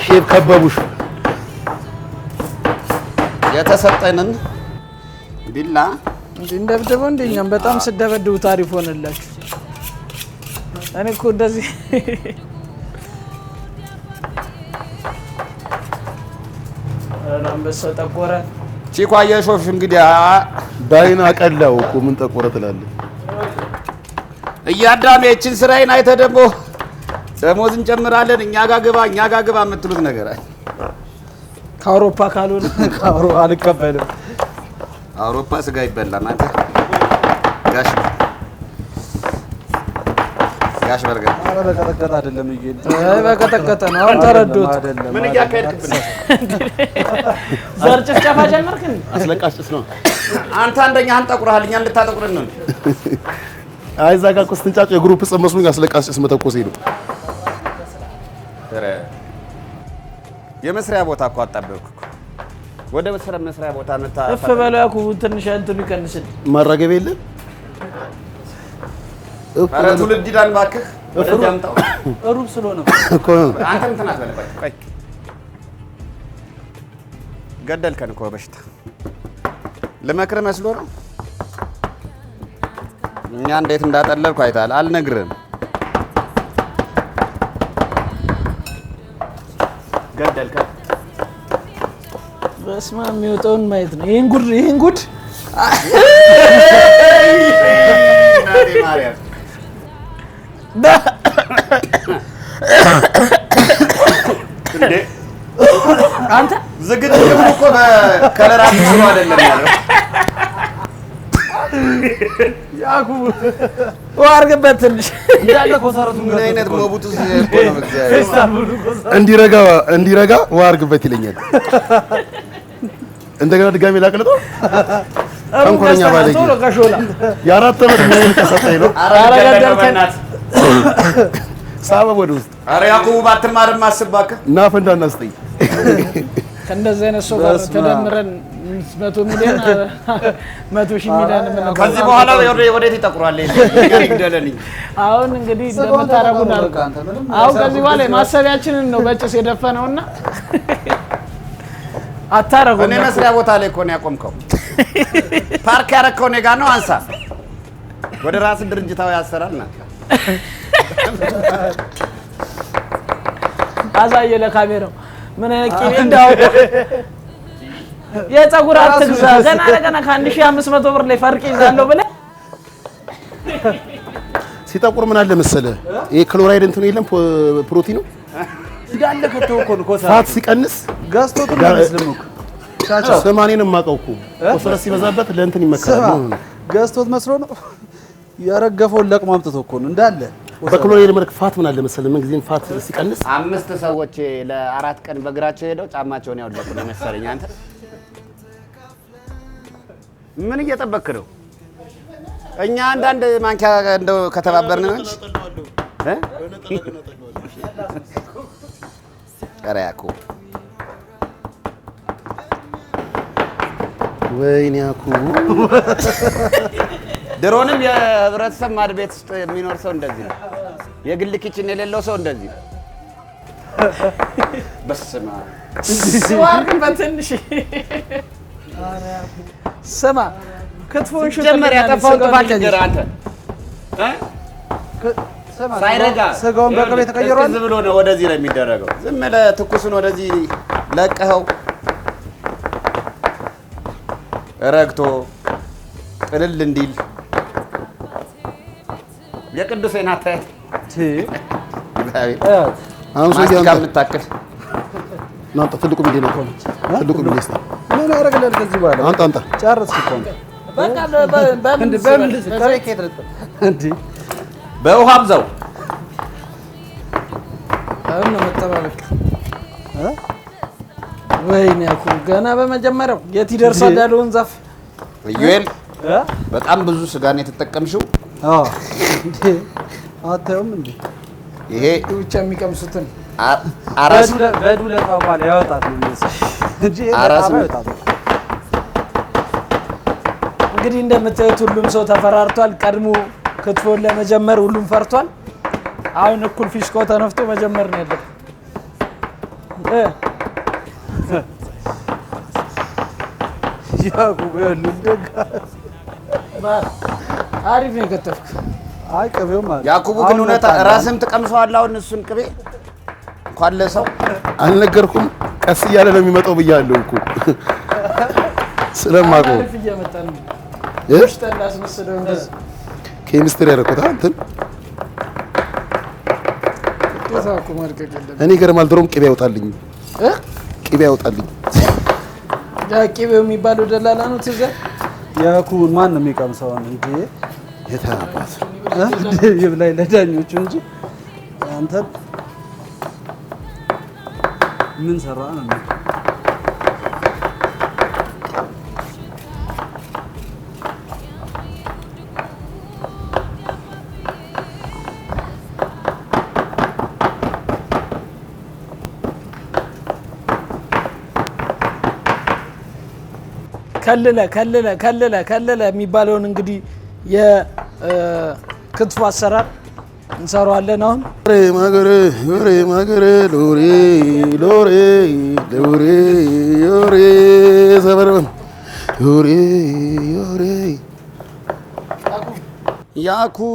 ሼፍ ከበቡሽ። የተሰጠንን ቢላ እንደብደበው እንደኛም በጣም ስደበድቡ ታሪፍ ሆነላችሁ። እኔ እኮ እንደዚህ አንበሳ ጠቆረ። ቺኳ የሾፍሽ እንግዲህ ዳይና ቀላው እኮ ምን ጠቆረ ትላለህ? እያዳሜ እቺን ስራዬን አይተህ ደግሞ ደሞዝ እንጨምራለን እኛ ጋር ግባ የምትሉት ነገር አይ ከአውሮፓ ካልሆነ ከአውሮፓ አልቀበልም። አውሮፓ ስጋ ይበላል። አንተ ጋሽ በርገር በቀጠቀጠ አይደለም ይገኝ በቀጠቀጠ ነው። አሁን ተረዱት። ምን እያካሄድክብን ነው? ዘር ጭፍጨፋ ጀመርክ? አስለቃሽ ጭስ ነው። አንተ አንደኛህን ጠቁረሃል፣ እኛ እንድታጠቁረን ነው። አይ እዛ ጋር እኮ ስትንጫጭ የግሩፕ ጽም መስሎኝ አስለቃሽ ጭስ መተኮሴ ነው። የመስሪያ ቦታ እኮ አጣበብኩ እኮ። ወደ መስሪያ ቦታ መታ እፍ በለው ያኩቡ ትንሽ እንትኑ ይቀንስል። ማራገብ የለ ኧረ ትውልድ ይዳን እባክህ ወደዚህ አምጣው። ሩብ ስለሆነ እኮ አንተ እንትን አትበልበት። ቆይ ገደልከን እኮ በሽታ ልመክርህ መስሎ ነው። እኛ እንዴት እንዳጠለልኩ አይተሃል። አልነግርህም። ገደልከን። በስመ አብ የሚወጣውን ማየት ነው። ይሄን ጉድ ማርያም እንዴ አንተ ዝግጅት እኮ በከለራት ነው አይደለም ያለው። ያኩቡ ዋርገበት ትንሽ እንዳለ ኮሰረቱ ምን አይነት ሞቡቱስ እኮ ነው እግዚአብሔር። እንዲረጋ ዋርግበት ይለኛል። እንደገና ድጋሜ ላቅልጦ አንኮረኛ ባለጌ የአራት ዓመት ምን ተሰጠኝ ነው። ኧረ ገደልከን። ሳበብ ወደ ውስጥ ኧረ ያኩቡ ባትማርም አስባክ እና ፈንዳ እናስጠኝ። ከእንደዚህ አይነት ሰው ጋር ተደምረን 100 ሚሊዮን 100 ሺህ ሚሊዮን ምን ከዚህ በኋላ ወዴት ይጠቁራል? ይግደለልኝ። አሁን እንግዲህ እንደምታረጉን አልኩ። አሁን ከዚህ በኋላ ማሰቢያችንን ነው በጭስ የደፈነውና አታረጉ። እኔ መስሪያ ቦታ ላይ እኮ ነው ያቆምከው። ፓርክ ያረከው እኔ ጋር ነው። አንሳ ወደ ራስ ድርጅታዊ አሰራር ና አዛየ ለካሜራው ምን አይነት እንዳው የፀጉር አትግዛ ገና ከ1500 ብር ላይ ፈርቅ ይዛለው ብለህ ሲጠቁር ምን አለ መሰለህ? ይሄ ክሎራይድ እንትኑ የለም ፕሮቲኑ እንዳለ ከተወኮ ነው ኮሰረት ፋት ሲቀንስ ጋስቶቱ ነው ቻቻ ሰማኔን ማቀው እኮ ኮሰረት ሲበዛበት ለእንትን ይመከራል። ጋስቶት መስሎ ነው ያረገፈውን ለቅሞ አምጥቶ እኮ ነው እንዳለ በክሎራይድ መልክ ፋት ምን አለ መሰለህ? ምን ጊዜም ፋት ሲቀንስ 5 ሰዎች ለ4 ቀን በእግራቸው ሄደው ጫማቸውን ያወለቁ ነው መሰለኝ። አንተ ምን እየጠበክ ነው? እኛ አንዳንድ ማንኪያ እንደው ከተባበርን ነው እንጂ ቀራያኩ ወይኔ ያኩቡ ድሮንም የህብረተሰብ ማድ ቤት ውስጥ የሚኖር ሰው እንደዚህ ነው። የግል ኪችን የሌለው ሰው እንደዚህ ነው። በስመ አብ ስዋርክ በትንሽ ስማ ክትፎን ሹት ጀመር ያጠፋውን ጥፋት ነገር አንተ ሳይረጋ ስጋውን በቅቤ ተቀይሯል። ዝም ብሎ ነው ወደዚህ ነው የሚደረገው። ዝም ብለህ ትኩሱን ወደዚህ ለቀኸው ረግቶ ቅልል እንዲል የቅዱሴን አታያት አሁን ሰው ማስቲካ የምታክል ናንተ ትልቁ ቢሊ ነው ትልቁ ቢሊ እስቲ ምን ያደርግልሃል ከዚህ በኋላ አንተ ጨርስ እኮ ነው በቃ በምን በውሃ አብዛው አሁን ነው መጠባበቅ ወይኔ እኮ ገና በመጀመሪያው የት ይደርሳል ያለውን ዛፍ ኢዩኤል በጣም ብዙ ስጋ ነው የተጠቀምሽው። አዎ እንዴ አታዩም እንዴ? ይሄ ብቻ የሚቀምሱትን አራስ በዱለት አባል ያወጣት ነው እንጂ አራስ ያወጣት። እንግዲህ እንደምታዩት ሁሉም ሰው ተፈራርቷል። ቀድሞ ክትፎን ለመጀመር ሁሉም ፈርቷል። አሁን እኩል ፊሽካው ተነፍቶ መጀመር ነው ያለው። ያኩብ እንደጋ አሪፍ ነው የከተፍኩ። አይ ቅቤው ማለት ያኩቡ ግን እውነት ራስህም ትቀምሰዋለህ። አሁን እሱን ቅቤ እንኳን ለሰው አልነገርኩም። ቀስ እያለ ነው የሚመጣው ብያለሁ እኮ ስለማውቀው አሪፍ እየመጣ ነው። ተላስ መስለው እንደዚህ ኬሚስትሪ ያደረኩት እንትን ተሳኩ ማርቀቅ የለም። እኔ ገርማል። ድሮም ቅቤ ያወጣልኝ ቅቤ ያወጣልኝ። ያ ቅቤው የሚባለው ደላላ ነው። ትዘ ያኩብን ማን ነው የሚቀምሰው እንጂ የታባት ይብላኝ ለዳኞቹ እንጂ አንተ ምን ሰራ ነው? ከለለ የሚባለውን እንግዲህ የክትፎ አሰራር እንሰራዋለን። አሁን ሎሬ ማገሬ ሎሬ ሎሬ ሎሬ ሎሬ ዘበረም ሎሬ ሎሬ ያኩቡ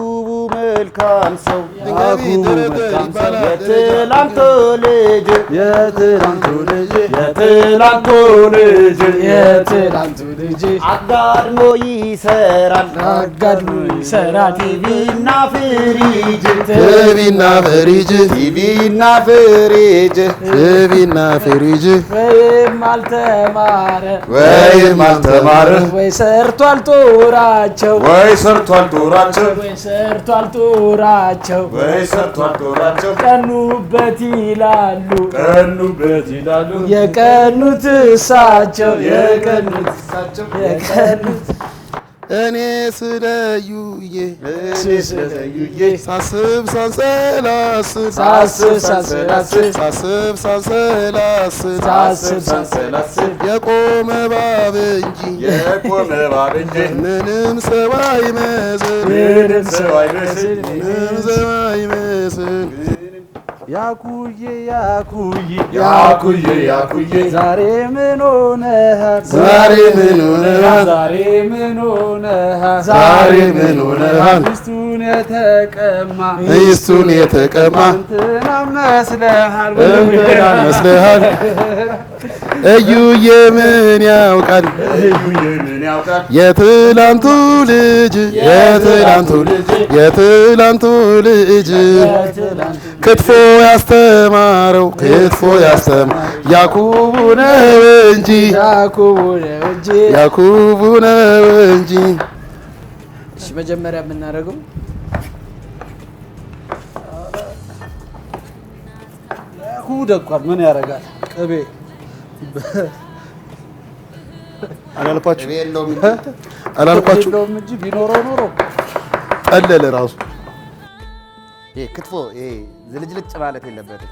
መልካም ሰው ያኩቡ መልካም ሰው የትላንቱ ልጅ የትላንቱ ልጅ የትላንቱ ልጅ የትላንቱ ልጅ አጋድሞ ይሰራል ቲቪና ፍሪጅ ቲቪና ፍሪጅ ወይም አልተማረ ወይ ሰርቷል ጦራቸው ቀኑበት ይላሉ የቀኑት እሳቸው እኔ ስለዩዬ ሳስብ ሳንሰላስል የቆመ እባብ እንጂ ምንም ሰው አይመስል ያኩዬ ዛሬ ምን ሆነሃል? ሚስቱን የተቀማ እንትና መስለሃል። እዩዬ ምን ያውቃል የትላንቱ ልጅ ክትፎ ያስተማረው ያኩቡ ነው እንጂ እሺ መጀመሪያ የምናደርገው ያኩቡ ደቋል። ምን ያደርጋል? ቅቤ አላልኳችሁ የለውም እንጂ ቢኖረው ኖሮ ጠለለ ራሱ። ይሄ ክትፎ ይሄ ዝልጅልጭ ማለት የለበትም።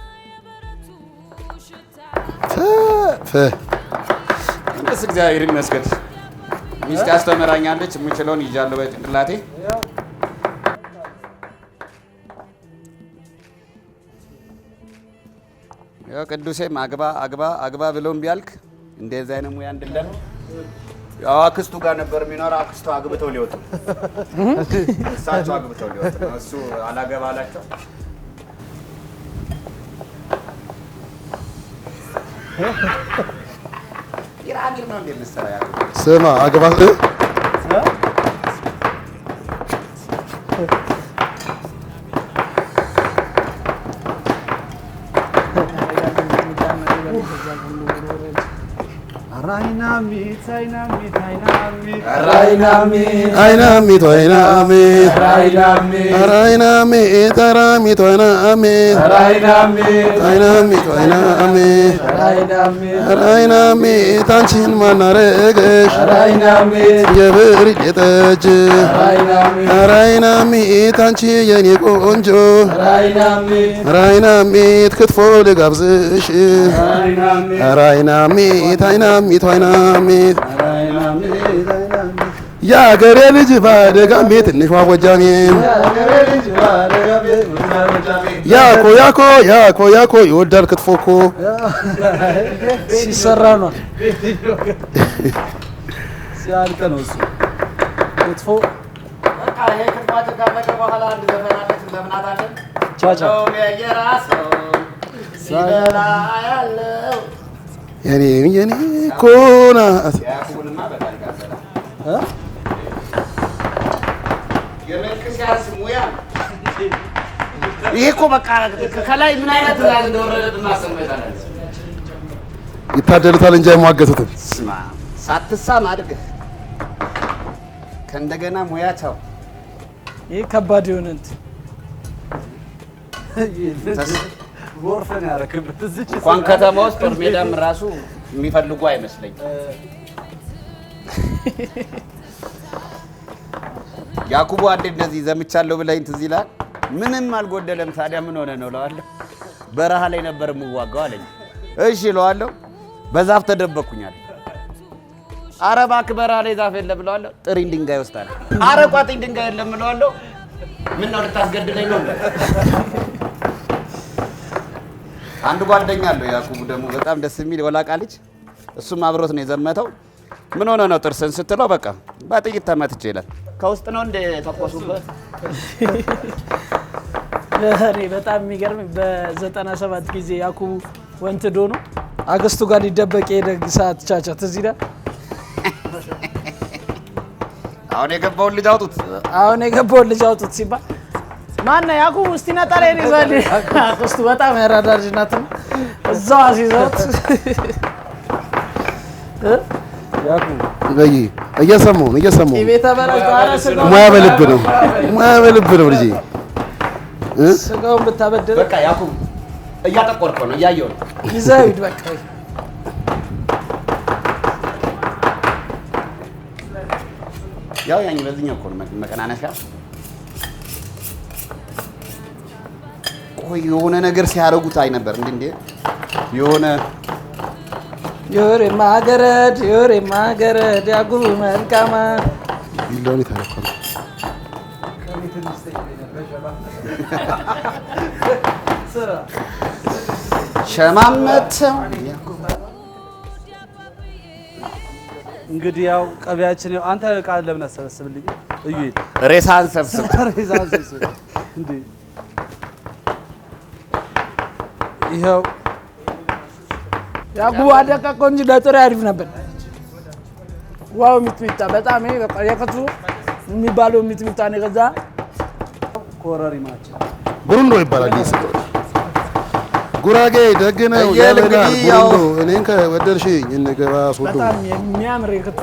እንደስ እግዚአብሔር ይመስገን። ሚስት አስተምራኛለች። የምችለውን ይዣለሁ በጭንቅላቴ። ያው ቅዱሴም አግባ ብሎም ቢያልክ እንደዚህ አይነት ሙያ እንድለን ያው አክስቱ ጋር ነበር የሚኖረው። አክስቱ አግብተው ሊወጡ እሳቸው አግብተው ሊወጡ ነው። እሱ አላገባ አላቸው። ይራግር ነው እንዴ ልሰራ ያለው ስማ አግባ አይናሚት አይናሚት አይናሚት አይናሚት አይናሚት አይናሚት አይናሚት አይናሚት አይናሚት አንቺን ማናረገሽ የብርድ የጠጅ አይናሚት አንቺ የኔ ቆንጆ አይናሚት ክትፎ ልጋብዝሽ አይናሚት አይናሚት አይናሚት የአገሬ ልጅ ባደጋሜ ትንሿ ጎጃሜ ያኮ ያኮ ያኮ ያኮ ይወዳል ክትፎ እኮ ሲሰራ ነው ሲያልቅ ነው እሱ ክትፎ በቃ ይሄ ክትፏችን ካለቀ በኋላ አንድ ዘፈን አለች ለምናታችን ቻቻ የራስዎ ሲበላ ያለው የኔ እኮ ናት ያኩንማ በታሪክ አሰላ የመልክሲያስ ሙያ ይሄ እኮ በቃ ከላይ ምን አይነት ትእዛዝ እንደወረደብን ማሰማይታለን። ይታደሉታል እንጂ አይሟገቱትም። ሳትሳም አድርገህ ከእንደገና ሙያቸው ይሄ ከባድ የሆነ እንትን ወርፈን ያረክበት እዚህ እንኳን ከተማ ውስጥ ጦር ሜዳም ራሱ የሚፈልጉ አይመስለኝም። ያኩቡ አንዴ እንደዚህ ዘምቻለሁ ብለኝ ትዝ ይላል። ምንም አልጎደለም። ታዲያ ምን ሆነ ነው እለዋለሁ። በረሃ ላይ ነበር የምዋጋው አለኝ። እሺ እለዋለሁ። በዛፍ ተደበቅኩኛል። ኧረ እባክህ በረሃ ላይ ዛፍ የለም እለዋለሁ። ጥሪኝ ድንጋይ ወስዳለ። ኧረ ቋጥኝ ድንጋይ የለም እለዋለሁ። ምን ነው ልታስገድለኝ ነው? አንድ ጓደኛ አለው ያኩቡ ደግሞ በጣም ደስ የሚል ወላቃ ልጅ። እሱም አብሮት ነው የዘመተው። ምን ሆነ ነው ጥርስን ስትለው በቃ በጥይት ተመትቼ ይላል። ከውስጥ ነው እንደ ተቆሱበት። እኔ በጣም የሚገርም በ97 ጊዜ ያኩቡ ወንትዶ ነው አገስቱ ጋር ሊደበቅ የሄደ ሰዓት ቻቻ ትዝ ይላል። አሁን የገባውን ልጅ አውጡት ሲባል ማነው ያኩቡ እስቲ ነጣ ላይ ነው ይዛል። አገስቱ በጣም ያራዳ ልጅ ናት። እዛው አሲዘውት ያኩቡ በይ እየሰማሁ ቤተ በረካ ሙያ በልብ ነው ልጄ። ስጋውን ብታበድር በቃ ያኩቡ እያጠቆርከው ነው እያየሁ ነው። ይዘው ሂድ በቃ ያው ያኝ በዚህኛው እኮ ነው መቀናነሻ። ቆይ የሆነ ነገር ሲያረጉት አይ ነበር እንዴ የሆነ ዮሬ ማገረድ ያኩቡ መልካማ ይለውን ታረከው ሸማመት እንግዲህ ያው ቀቢያችን ያው አንተ ቃል ለምን አሰበስብልኝ? እዩ ሬሳን ሰብስብ እንዴ ይሄው ያኩቡ አደቀቆ እንጂ ለጥሬ አሪፍ ነበር። ዋው ሚጥሚጣ በጣም ይሄ በቃ የከቱ የሚባለው ሚጥሚጣ ነው። ከዛ ኮረሪማችን ቡሩንዶ ይባላል። ጉራጌ ደግ ነው ያበላል ቡሩንዶ። እኔን ከወደድሽኝ እንገባ ሶዶ። በጣም የሚያምር የከቱ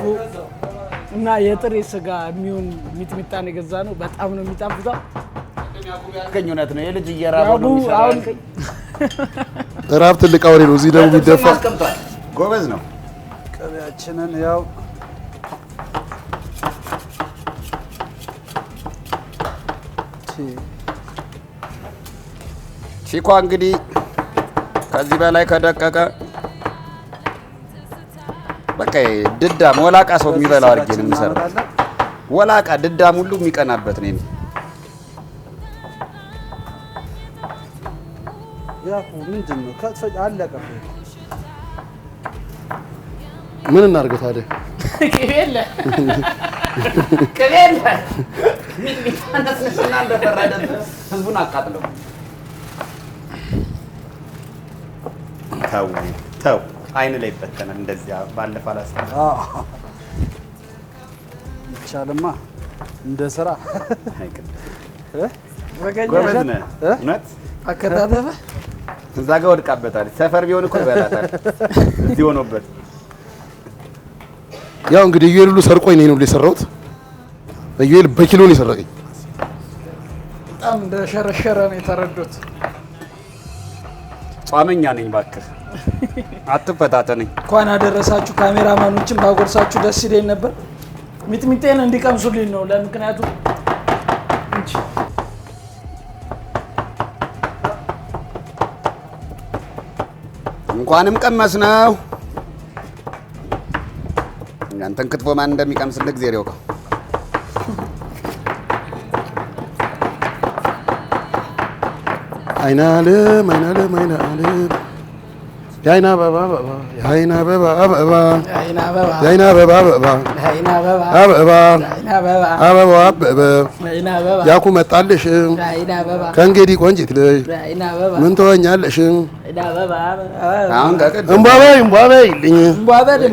እና የጥሬ ስጋ የሚሆን ሚጥሚጣ ነው የገዛ ነው። በጣም ነው የሚጣፍጠው። ከኙነት ነው የልጅ እየራበው ነው የሚሰራው። ራብ ትልቅ አውሬ ነው። እዚህ ደግሞ ቢደፋ ጎበዝ ነው። ቀቢያችንን ያው ቺኳ እንግዲህ ከዚህ በላይ ከደቀቀ በቃ ድዳም ወላቃ ሰው የሚበላው አድርጌ ነው የምሰራው። ወላቃ ድዳም ሁሉ የሚቀናበት ነው። ያኩ ምንድን ነው ከትፈጭ አለቀ። ምን እናድርገው ታዲያ? ቅቤ የለ ሚጥሚጣ እንደስንስና እንደፈረደብህ ህዝቡን አቃጥለው። ተው አይን ላይ ይበተናል። እንደዚያ ባለፈ አላስታውስ። ይቻልማ እንደ ስራ ጎበዝ ነህ እውነት። አከታተፈ እዛ ጋር ወድቃበታለች። ሰፈር ቢሆን እኮ ይበላታል። እዚህ ሆኖበት ያው እንግዲህ ኢዩኤል ሁሉ ሰርቆኝ ነው ሁሉ የሰራሁት። ኢዩኤል በኪሎ ነው የሰረቀኝ። በጣም እንደሸረሸረ ነው የተረዱት። ጿመኛ ነኝ እባክህ አትፈታተነኝ። እንኳን አደረሳችሁ። ካሜራማኖችን ባጎርሳችሁ ደስ ይለኝ ነበር። ሚጥሚጤን እንዲቀምሱልኝ ነው ለምክንያቱ እንኳንም ቀመስ ነው። አንተን ክትፎ ማን እንደሚቀምስልህ ጊዜ ነው። አይናለም አይናለም አይናለም የአይና አበባ አበባ የአይና አበባ አበባ የአይና አበባ አበባ አበባ አበባ አበበ ያኩ መጣልሽ ከእንግዲህ ቆንጂት ልጅ ምን ትሆኛለሽ? እምቧበይ እምቧበይ ይልኝ እምቧበይ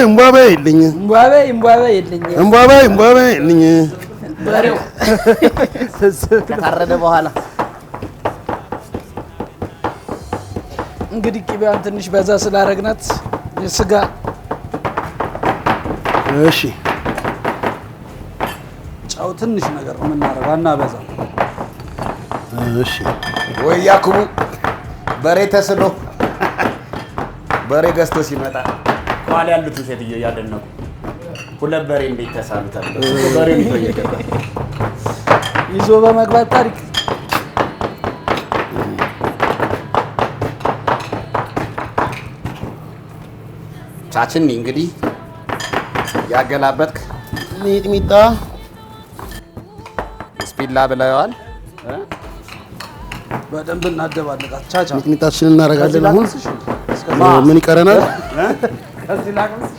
እምቧበይ ይልኝ እምቧበይ እምቧበይ ይልኝ ከታረደ በኋላ እንግዲህ ቅቤዋን ትንሽ በዛ ስላረግናት የስጋ እሺ ጫው ትንሽ ነገር ነው የምናረገው አናበዛ። እሺ ወይ ያኩቡ በሬ ተስሎ በሬ ገዝቶ ሲመጣ ኋላ ያሉት ሴትዮ እያደነቁ ሁለት በሬ እንዴት ተሳሉታል? በሬ ይዞ በመግባት ታሪክ ቻችን እንግዲህ ያገላበጥክ ሚጥሚጣ ስፒላ ብለዋል። በደንብ እናደባለቃት። ቻቻ ሚጥሚጣችንን እናደርጋለን። አሁን ምን ይቀረናል? ከዚህ ላቅምስ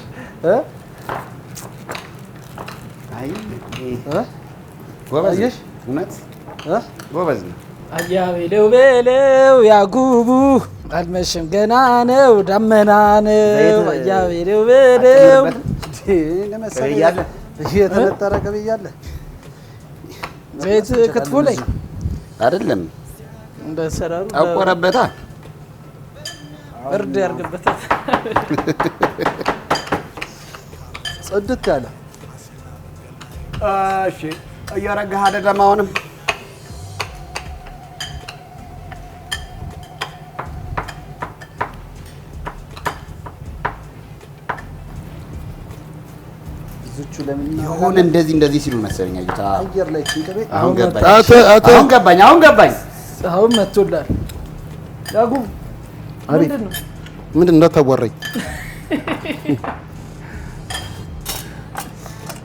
አይ ጎበዝ እውነት ጎበዝ ነው። አያቤለው ቤለው ያጉቡ አልመሽም ገና ነው ዳመና ነው። አያቤለው ቤለው ለመሰለኝ የተነጠረ ቅቤ እያለ ዘይት ክትፎ ላይ አይደለም እንደ ሰራሩ አቆረበታ እርድ ያርግበት። ጽድት ያለ እሺ እያረጋህ አይደለም አሁንም ይሁን እንደዚህ ሲሉ መሰለኝ። አዩታ አየር ላይ ጭንቅቤ አሁን ገባኝ። አሁን ገባኝ። አሁን መጥቶላል። ዳጉ ምንድን ነው? ምንድን እንዳታዋራኝ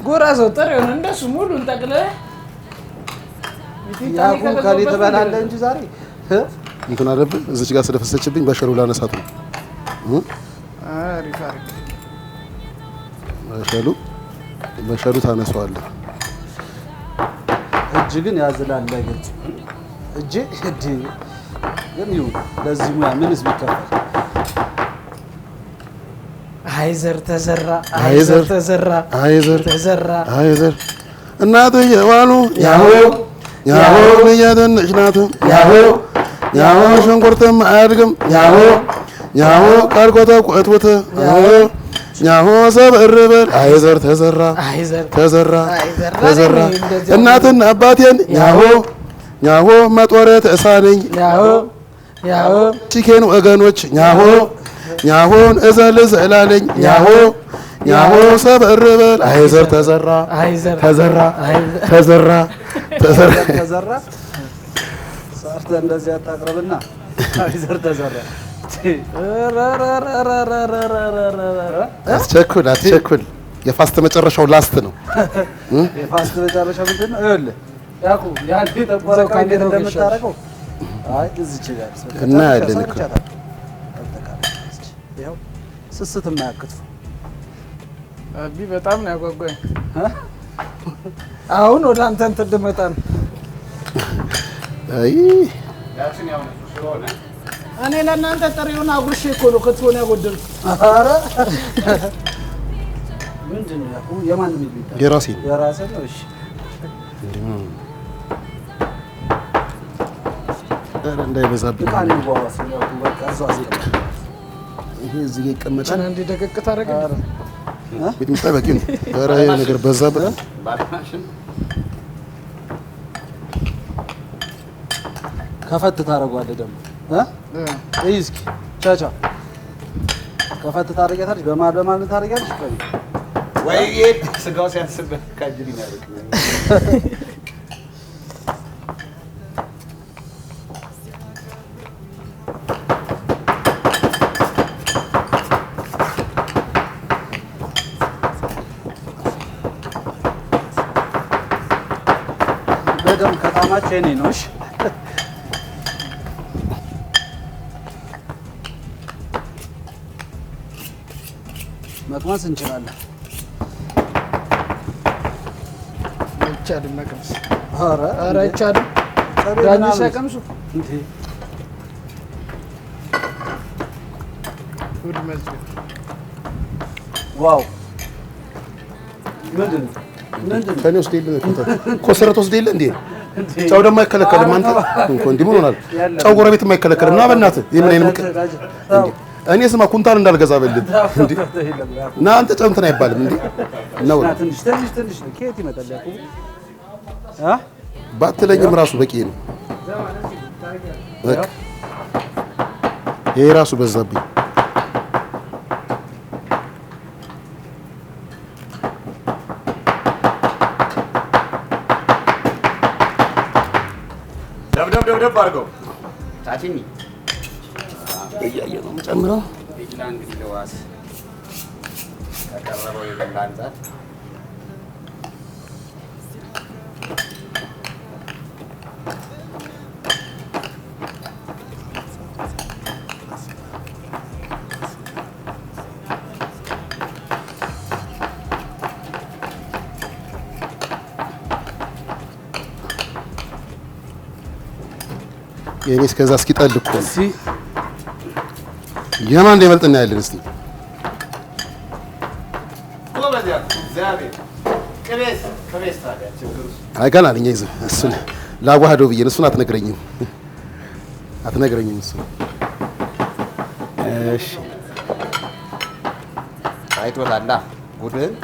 ጎራ ሰው ጥሬ ሆነ እንደሱ ሙሉን ጠቅልለህ ያጉ ካሊ ትበላለህ እንጂ ዛሬ እንትን አለብህ። እዚች ጋር ስለፈሰችብኝ በሸሩ ላነሳት ነው። አሪፍ አሪፍ በሸሉ ታነሳዋለህ። እጅ ግን ያዝላል። ለግልጽ እጅ ግን ይሁን ለዚህ ሙያ ምንስ ቢከፈል አይዘር ተዘራ አይዘር ተዘራ አይዘር ተዘራ አይዘር እናቱ የዋሉ ያሆ ያሆ ለያደነች ናት ያሆ ያሆ ሽንኩርትም አያድግም ያሆ ያሆ ቃልቆተ ቆጥቦተ ያሆ ያሆ ሰብርበል አይዘር ተዘራ ተዘራ ተዘራ እናትና አባቴን ያሆ ያሆ መጦረት እሳነኝ ያሆ ያሆ ቺኬን ወገኖች ያሆ ያሆን እዘል ዘላለኝ ያሆ ያሆ ሰብርበል አይዘር ተዘራ ተዘራ ተዘራ ተዘራ ሰርተ እንደዚህ አታቅርብና አይዘር ተዘራ አትቸኩል። የፋስት መጨረሻው ላስት ነው። የፋስት መጨረሻው ምንድን ነው? ይኸውልህ ያኩ ያን ተቆረቀ እንዴት እንደምታረቀው አይ እዚህ ይችላል እናያለን እኮ ያው ስስት የማያክትፉ አቢ በጣም ነው ያጓጓኝ። አሁን ወደ አንተ እንትን ልመጣ ነው። አይ ያችን ያው ስለሆነ እኔ ለእናንተ ጥሬውን አጉርሼ እኮ ነው ክትፎን ያጎደልኩት። ኧረ ምንድን ነው ያኩ የማን ሚጥሚጣ? የራሴ ነው። እሺ እንዳይበዛብኝ ቃል ይዋዋስ ነው በቃ እዛው አስቀምጥ። ይሄ እዚህ ጋር ይቀመጣል። እንዴ ደቀቅ ታደርግ ሚጥሚጣ በቂ ነው። ኧረ ነገር በዛበት። ከፈት ታደርጓለህ ደግሞ እይ እስኪ ቻቻ ከፈት ታደርጊያታለሽ። በማን ታደርጊያለሽ? ወይ ስጋው ሲያንስበት ካጅሪ ነው ያደርግ በደምብ ከጣማች የኔ ነው። እሺ መቅመስ እንችላለን። አይቻልም መቅመስ። ኧረ አይቻልም። ዳኞች ሳይቀምሱ እንዴ! ጉድ መስጊድ። ዋው! ምንድን ነው? ከኔ ውስጥ የለ ኮሰረት ውስጥ የለ እንዴ? ጨው ደግሞ አይከለከልም። አንተ እንዴ ምን ሆናል? ጨው ጎረቤትም አይከለከልም። እና በእናትህ የምን አይነት እኔ ስማ ኩንታል እንዳልገዛ በልት እንዴ እና አንተ ጨው እንትን አይባልም እንዴ ነው። ትንሽ ነው። ከየት ይመጣል? ባትለኝም ራሱ በቂ ነው። በቃ ይሄ ራሱ በዛብኝ። ደብደብ አድርገው ታችኝ እያየሁ ነው የምጨምረው። ቢላ እንግዲህ ለዋስ ከቀረበው የበላ አንጻር የኔ እስከዛ እስኪጠል እኮ የማን እንደሚበልጥ እናያለን። እስቲ አይገና አለኝ ይዘህ እሱን ላዋህደው ብዬ እሱን አትነግረኝም እሱ እሺ አይቶታላ ጉድህን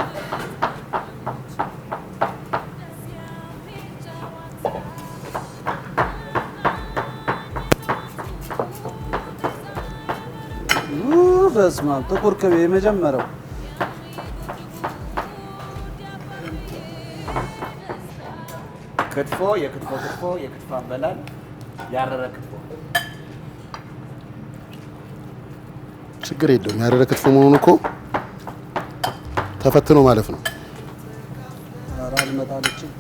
በስመ አብ ጥቁር ቅቤ የመጀመሪያው ክትፎ የክትፎ አበላል ያረረ ክትፎ ችግር የለውም። ያረረ ክትፎ መሆኑን እኮ ተፈትኖ ማለፍ ነው። ኧረ አልመጣለችም።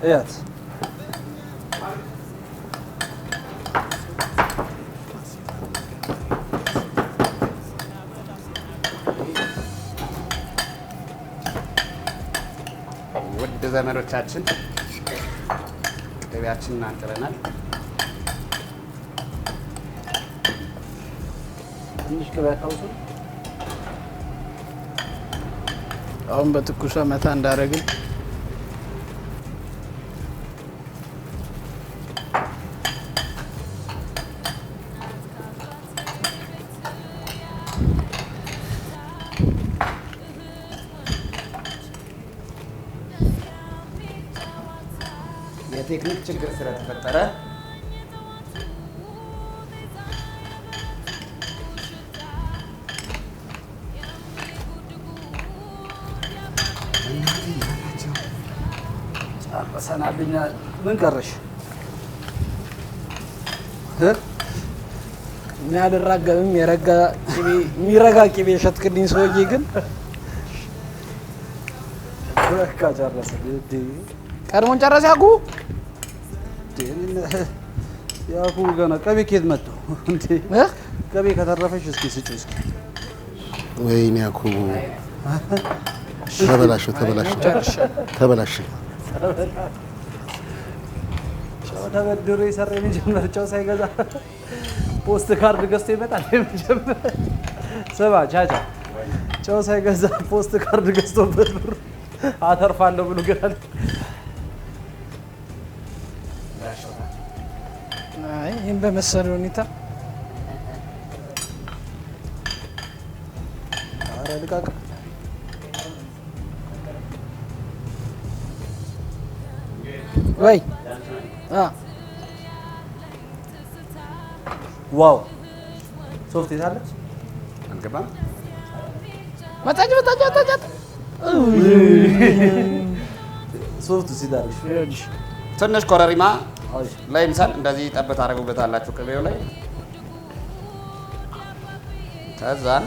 እያት ውድ ዘመዶቻችን ቅቤያችንን አንጥረናል። ትንሽ ቅቤ አታውሱ። አሁን በትኩሷ መታ እንዳደረግን የቴክኒክ ችግር ስለተፈጠረ ጨርሰናል። ምን ቀረሽ? እኔ አልራገብም። የረጋ ቅቤ የሚረጋ ቅቤ የሸጥክልኝ ሰውዬ ግን በቃ ጨረሰ። ቀድሞን ጨረሰ። ያኩ ገና ቅቤ ከየት መጣ እንዴ? ቅቤ ከተረፈሽ እስኪ ስጪ እስኪ። ወይኔ ያኩቡ ተበላሸ። ጨው ተበድሮ የሰራ የመጀመር ጨው ሳይገዛ ፖስት ካርድ ገዝቶ ይመጣል። የመጀመር ስማ ቻቻ ጨው ሳይገዛ ፖስት ካርድ ገዝቶበት ብር አተርፋለሁ ብሎ ገና አይ ይሄን በመሰለ ሁኔታ ኧረ ልቃቅ። ወይ ዋው ሶፍት የታለች? አልገባም። መጣች ሶፍቱ ሲዳርሽ ትንሽ ኮረሪማ ላይ ምሳል እንደዚህ ጠብታ አደረጉበታላችሁ ቅቤው ላይ። ከዛን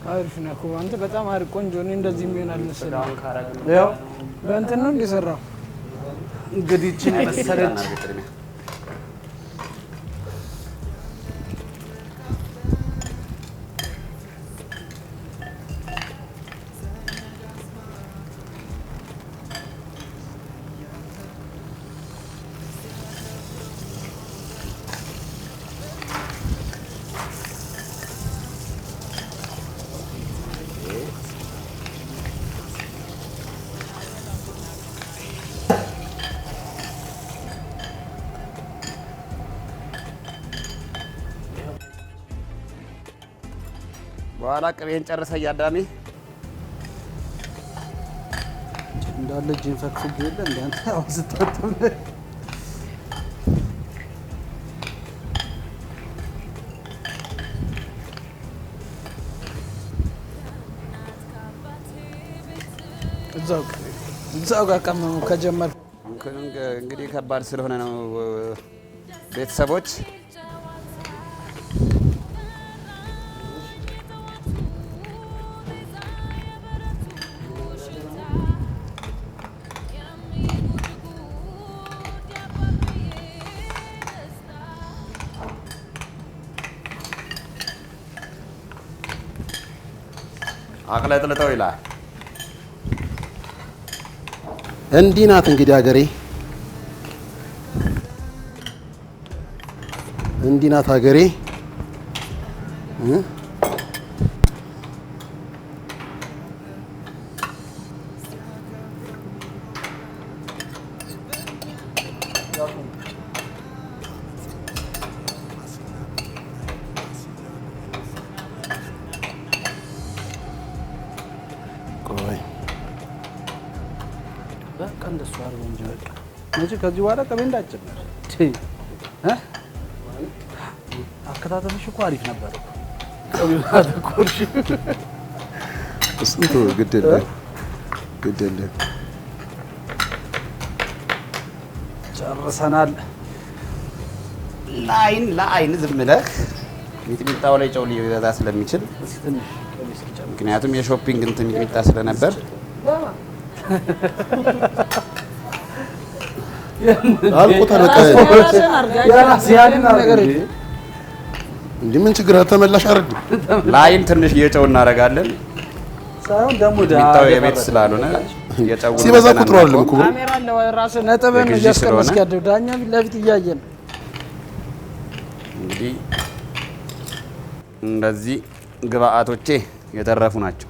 አሪፍ ነው እኮ አንተ በጣም አሪፍ ቆንጆ ነው። እንደዚህ የሚሆናል መሰለኝ። ያው በእንትን ነው እንደሰራው እንግዲህ እቺን የመሰለች በኋላ ቅቤን ጨርሰ እያዳሜ እንዳለ እጄን ፈክፍግ የለ እንደ አንተ አሁን ስታጠብ እዛው ጋር ቀመሙ ከጀመር እንግዲህ ከባድ ስለሆነ ነው ቤተሰቦች። አቅለጥልጠው ይላል። እንዲህ ናት እንግዲህ ሀገሬ፣ እንዲህ ናት ሀገሬ። በቃ እንደሱ አድርጎ እንጂ በቃ እንጂ ከዚህ በኋላ ቅቤ እንዳትጨምር። አከታተልሽ እኮ አሪፍ ነበር። ቅቤው አተኮርሽ። እሱን ተወው፣ ግድ የለም ግድ የለም። ጨርሰናል። ለአይን ዝም ብለህ ሚጥሚጣው ላይ ጨው ሊበዛ ስለሚችል ምክንያቱም የሾፒንግ እንትን ሚጥሚጣ ስለነበር አልቆታል። በቃ እንጂ ምን ችግር ተመላሽ አረድ ለአይን ትንሽ የጨው እናደርጋለን። ሳይሆን ደግሞ ሚጥሚጣው የቤት ስላልሆነ የጨው ሲበዛ ቁጥሩ አይደለም እኮ ካሜራ አለ ወይ ራስህ ነጥብህን እያስቀመጥክ ያለው ዳኛ ፊት ለፊት እያየን እንግዲህ እንደዚህ ግብአቶቼ የተረፉ ናቸው።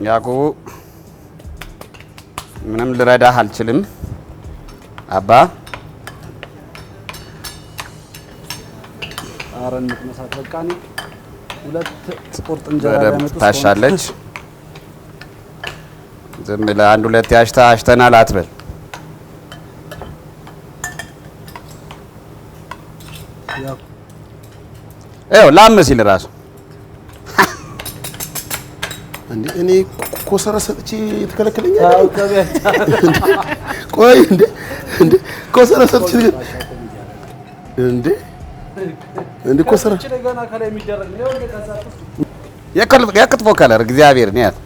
ያዕቆብ ምንም ልረዳህ አልችልም አባ። አረን ምትመሳት በቃ እኔ ሁለት ቁርጥ እንጀራ ያመጡ ታሻለች። ዝም ብለህ አንድ ሁለት አሽተናል አትበል። ይኸው ላም ሲል እራሱ እንዴ እኔ ኮሰረ ሰጥቼ የተከለከለኛል? ቆይ እንዴ ኮሰረ ሰጥቼ እንዴ ኮሰረ የክትፎ ከለር እግዚአብሔር ነው ያት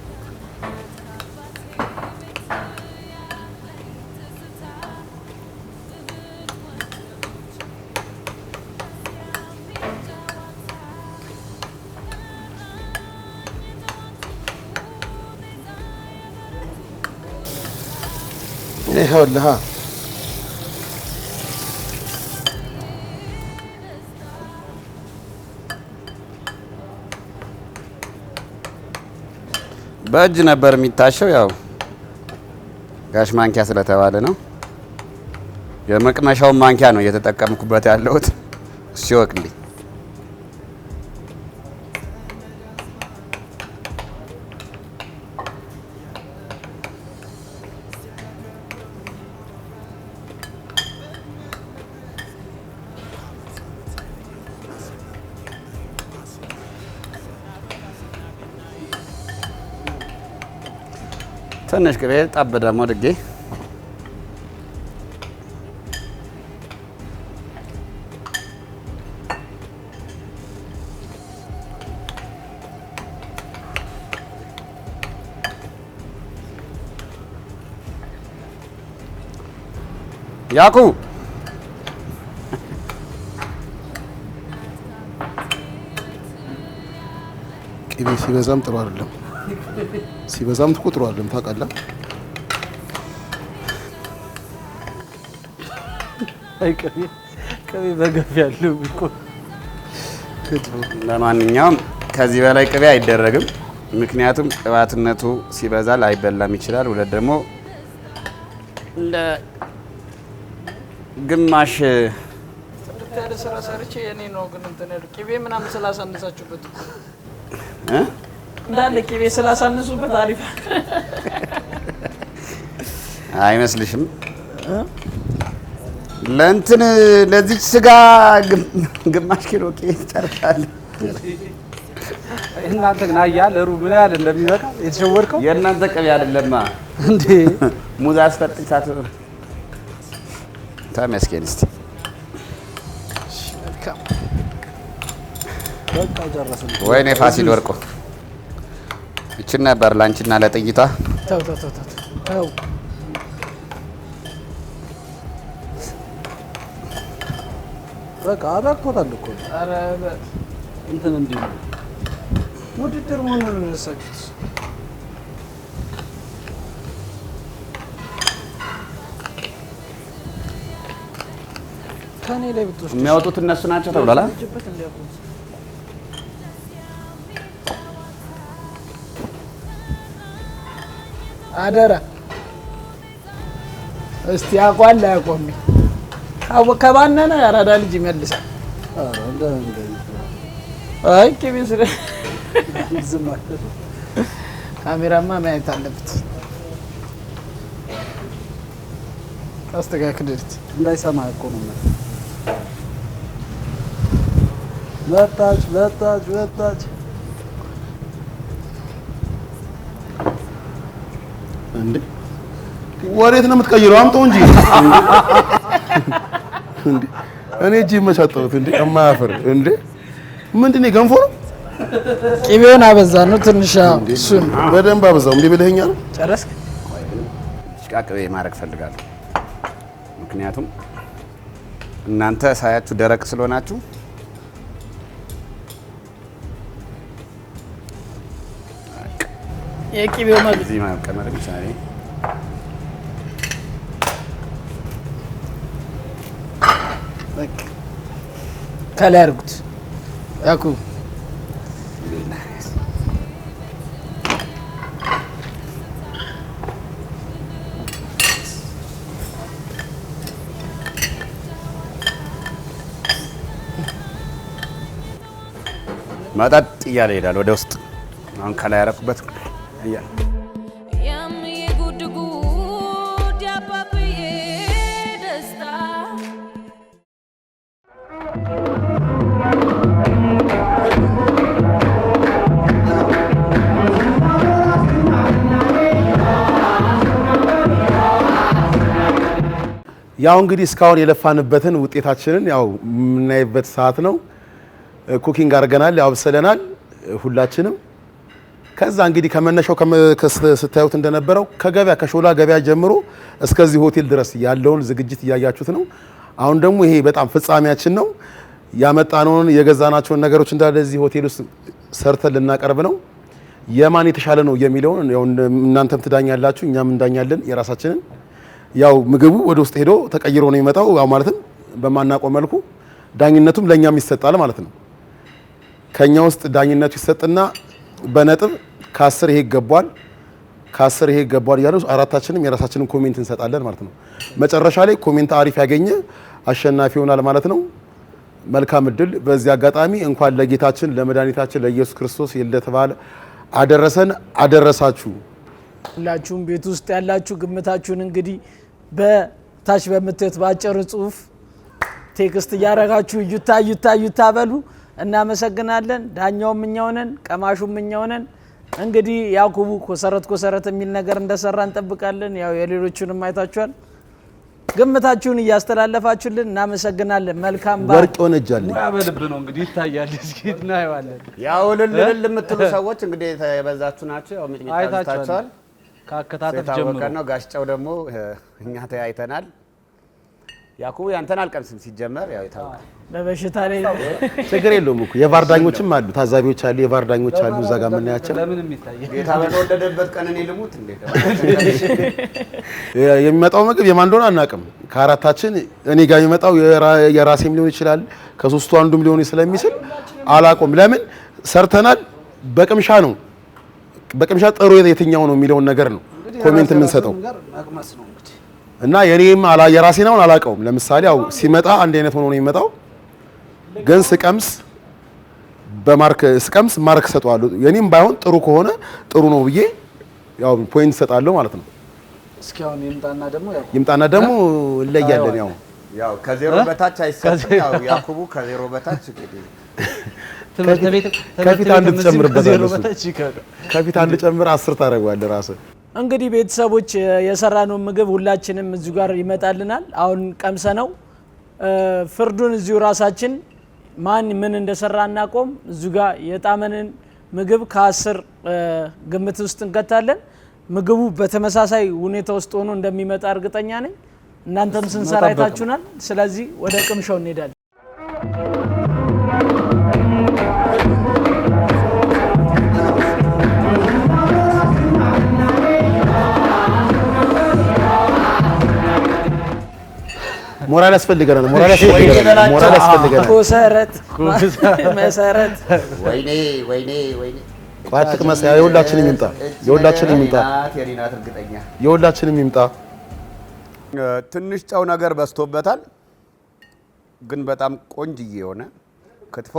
ይኸውልህ በእጅ ነበር የሚታሸው። ያው ጋሽ ማንኪያ ስለተባለ ነው። የመቅመሻውን ማንኪያ ነው እየተጠቀምኩበት ያለሁት። ሲወቅልኝ ትንሽ ቅቤ ጠብ ደግሞ ድጌ ያኩ ቅቤ ሲበዛም ጥሩ አይደለም፣ ሲበዛም ጥሩ አይደለም። ታውቃለህ? አይ ቅቤ በገፍ ያለው እኮ። ለማንኛውም ከዚህ በላይ ቅቤ አይደረግም። ምክንያቱም ቅባትነቱ ሲበዛ ላይበላም ይችላል። ሁለት ደግሞ ግማሽ ያለ ስራ ሰርቼ የኔ ነው ግን እንትን ቅቤ ምናምን ስላሳነሳችሁበት እንዳለ ቅቤ ስላሳነሱበት አሪፍ አይመስልሽም? ለእንትን ለዚህ ስጋ ግማሽ ኪሎ ቅቤ ጨርሳለሁ። እናንተ ግን አያል ሩብ ምን ያህል እንደሚበቃ የተሸወድከው የእናንተ ቅቤ አይደለማ እንዴ? ሙዝ አስፈጥቻት ተመስገን። እስቲ በቃ ጨረስን። ወይኔ ፋሲል ወርቆ እችን ነበር ላንቺና ለጥይቷ። ተው በቃ አባክቶታል እኮ። ኧረ እንትን እንዲህ ውድድር መሆኑን ረሳችሁት። ከኔ ላይ ብትወስድ የሚያወጡት እነሱ ናቸው ተብሏል። አደራ እስቲ አቋል ላያቆም ከባነነ ያራዳ ልጅ ይመልሳል። አይ ቅቤ ስለ ዝም ማለት ካሜራማ ማየት አለበት። አስተካክልት እንዳይሰማ እኮ ነው። መጣች እንዴ ወዴት ነው የምትቀይረው? አምጣው እንጂ እንዴ እኔ እጅ መቻጠውት እንዴ እማያፍር እንዴ ምንድን ነው? ገንፎ ነው? ቅቤውን አበዛ ነው ትንሽ። እሱን በደንብ አበዛው። እንዴ ብለኸኛል። ጨረስክ? ቅቤ ማድረግ ፈልጋለሁ። ምክንያቱም እናንተ ሳያችሁ ደረቅ ስለሆናችሁ የቅቤው ማለት እዚህ ማቀመጥ ይችላል። በቃ ከላይ አድርጉት ያኩ መጠጥ እያለ ይሄዳል ወደ ውስጥ። አሁን ከላይ ያረኩበት እያለ ያው እንግዲህ እስካሁን የለፋንበትን ውጤታችንን ያው የምናይበት ሰዓት ነው። ኩኪንግ አድርገናል፣ ያው አብስለናል ሁላችንም። ከዛ እንግዲህ ከመነሻው ስታዩት እንደነበረው ከሾላ ገበያ ጀምሮ እስከዚህ ሆቴል ድረስ ያለውን ዝግጅት እያያችሁት ነው። አሁን ደግሞ ይሄ በጣም ፍጻሜያችን ነው። ያመጣነውን የገዛናቸውን ነገሮች እንዳለ እዚህ ሆቴል ውስጥ ሰርተን ልናቀርብ ነው። የማን የተሻለ ነው የሚለውን ያው እናንተም ትዳኛላችሁ፣ እኛም እንዳኛለን የራሳችንን። ያው ምግቡ ወደ ውስጥ ሄዶ ተቀይሮ ነው የሚመጣው። ያው ማለትም በማናውቀው መልኩ ዳኝነቱም ለኛም ይሰጣል ማለት ነው። ከኛ ውስጥ ዳኝነቱ ይሰጥና በነጥብ ከ10 ይሄ ይገባል፣ ከ10 ይሄ ይገባዋል እያሉ አራታችንም የራሳችንን ኮሜንት እንሰጣለን ማለት ነው። መጨረሻ ላይ ኮሜንት አሪፍ ያገኘ አሸናፊ ይሆናል ማለት ነው። መልካም እድል። በዚህ አጋጣሚ እንኳን ለጌታችን ለመድኃኒታችን ለኢየሱስ ክርስቶስ የልደት በዓል አደረሰን አደረሳችሁ። ሁላችሁም ቤት ውስጥ ያላችሁ ግምታችሁን እንግዲህ በታች በምትት ባጭር ጽሁፍ ቴክስት እያረጋችሁ እዩታ በሉ። እናመሰግናለን። ዳኛውም እኛው ነን፣ ቀማሹም እኛው ነን። እንግዲህ ያዕቆቡ ኮሰረት የሚል ነገር እንደሰራ እንጠብቃለን። ያው የሌሎቹንም አይታችኋል። ግምታችሁን እያስተላለፋችሁልን እናመሰግናለን። መልካም በዓል። ወርቅ ሆነጃል በልብ ነው እንግዲህ ይታያል። እስኪ እናየዋለን። ያው ልል የምትሉ ሰዎች እንግዲህ የበዛችሁ ናቸው። ያው ሚጥሚጣ አይታችኋል። ካከታተፍ ጀምሮ ነው። ጋሽጫው ደግሞ እኛ ተያይተናል። ያዕቆብ ያንተን አልቀምስም ሲጀመር ያው ይታወቃል። በበሽታ ላይ ችግር የለውም እኮ የቫር ዳኞችም አሉ፣ ታዛቢዎች አሉ፣ የቫር ዳኞች አሉ። እዛ ጋር የምናያቸው ለምንም ይታያል። ጌታ በተወደደበት ቀን እኔ ልሙት እንዴ? የሚመጣው ምግብ የማን እንደሆነ አናውቅም። ከአራታችን እኔ ጋር የሚመጣው የራሴም ሊሆን ይችላል፣ ከሶስቱ አንዱም ሊሆን ስለሚችል አላውቅም። ለምን ሰርተናል። በቅምሻ ነው። በቅምሻ ጥሩ የትኛው ነው የሚለውን ነገር ነው ኮሜንት የምንሰጠው እና የኔም የራሴን አሁን አላውቀውም። ለምሳሌ ያው ሲመጣ አንድ አይነት ሆኖ ነው የሚመጣው፣ ግን ስቀምስ ማርክ ሰጠዋለሁ። የኔም ባይሆን ጥሩ ከሆነ ጥሩ ነው ብዬ ያው ፖይንት ሰጣለሁ ማለት ነው። እስኪ አሁን ይምጣና ደግሞ እንለያለን። ያው ከዜሮ በታች አይሰጥም። ያው ያዕቆቡ ከዜሮ በታች እንግዲህ ከፊት አንድ ትጨምርበታለህ። ከፊት አንድ ጨምር 10 ታደርገዋለህ ራስህ። እንግዲህ ቤተሰቦች የሰራነው ምግብ ሁላችንም እዚሁ ጋር ይመጣልናል። አሁን ቀምሰ ነው ፍርዱን እዚሁ ራሳችን ማን ምን እንደሰራ እናቆም። እዚሁ ጋር የጣመንን ምግብ ከ10 ግምት ውስጥ እንከታለን። ምግቡ በተመሳሳይ ሁኔታ ውስጥ ሆኖ እንደሚመጣ እርግጠኛ ነኝ። እናንተም ስንሰራ አይታችሁናል። ስለዚህ ወደ ቅምሻው እንሄዳለን። ሞራል ያስፈልገናል። ሞራል ያስፈልገናል። ኮሰረት መሰረት ወይኔ ቋጥቅ መሳያ የሁላችንም ይምጣ። የሁላችንም ይምጣ። ትንሽ ጨው ነገር በዝቶበታል፣ ግን በጣም ቆንጅዬ የሆነ ክትፎ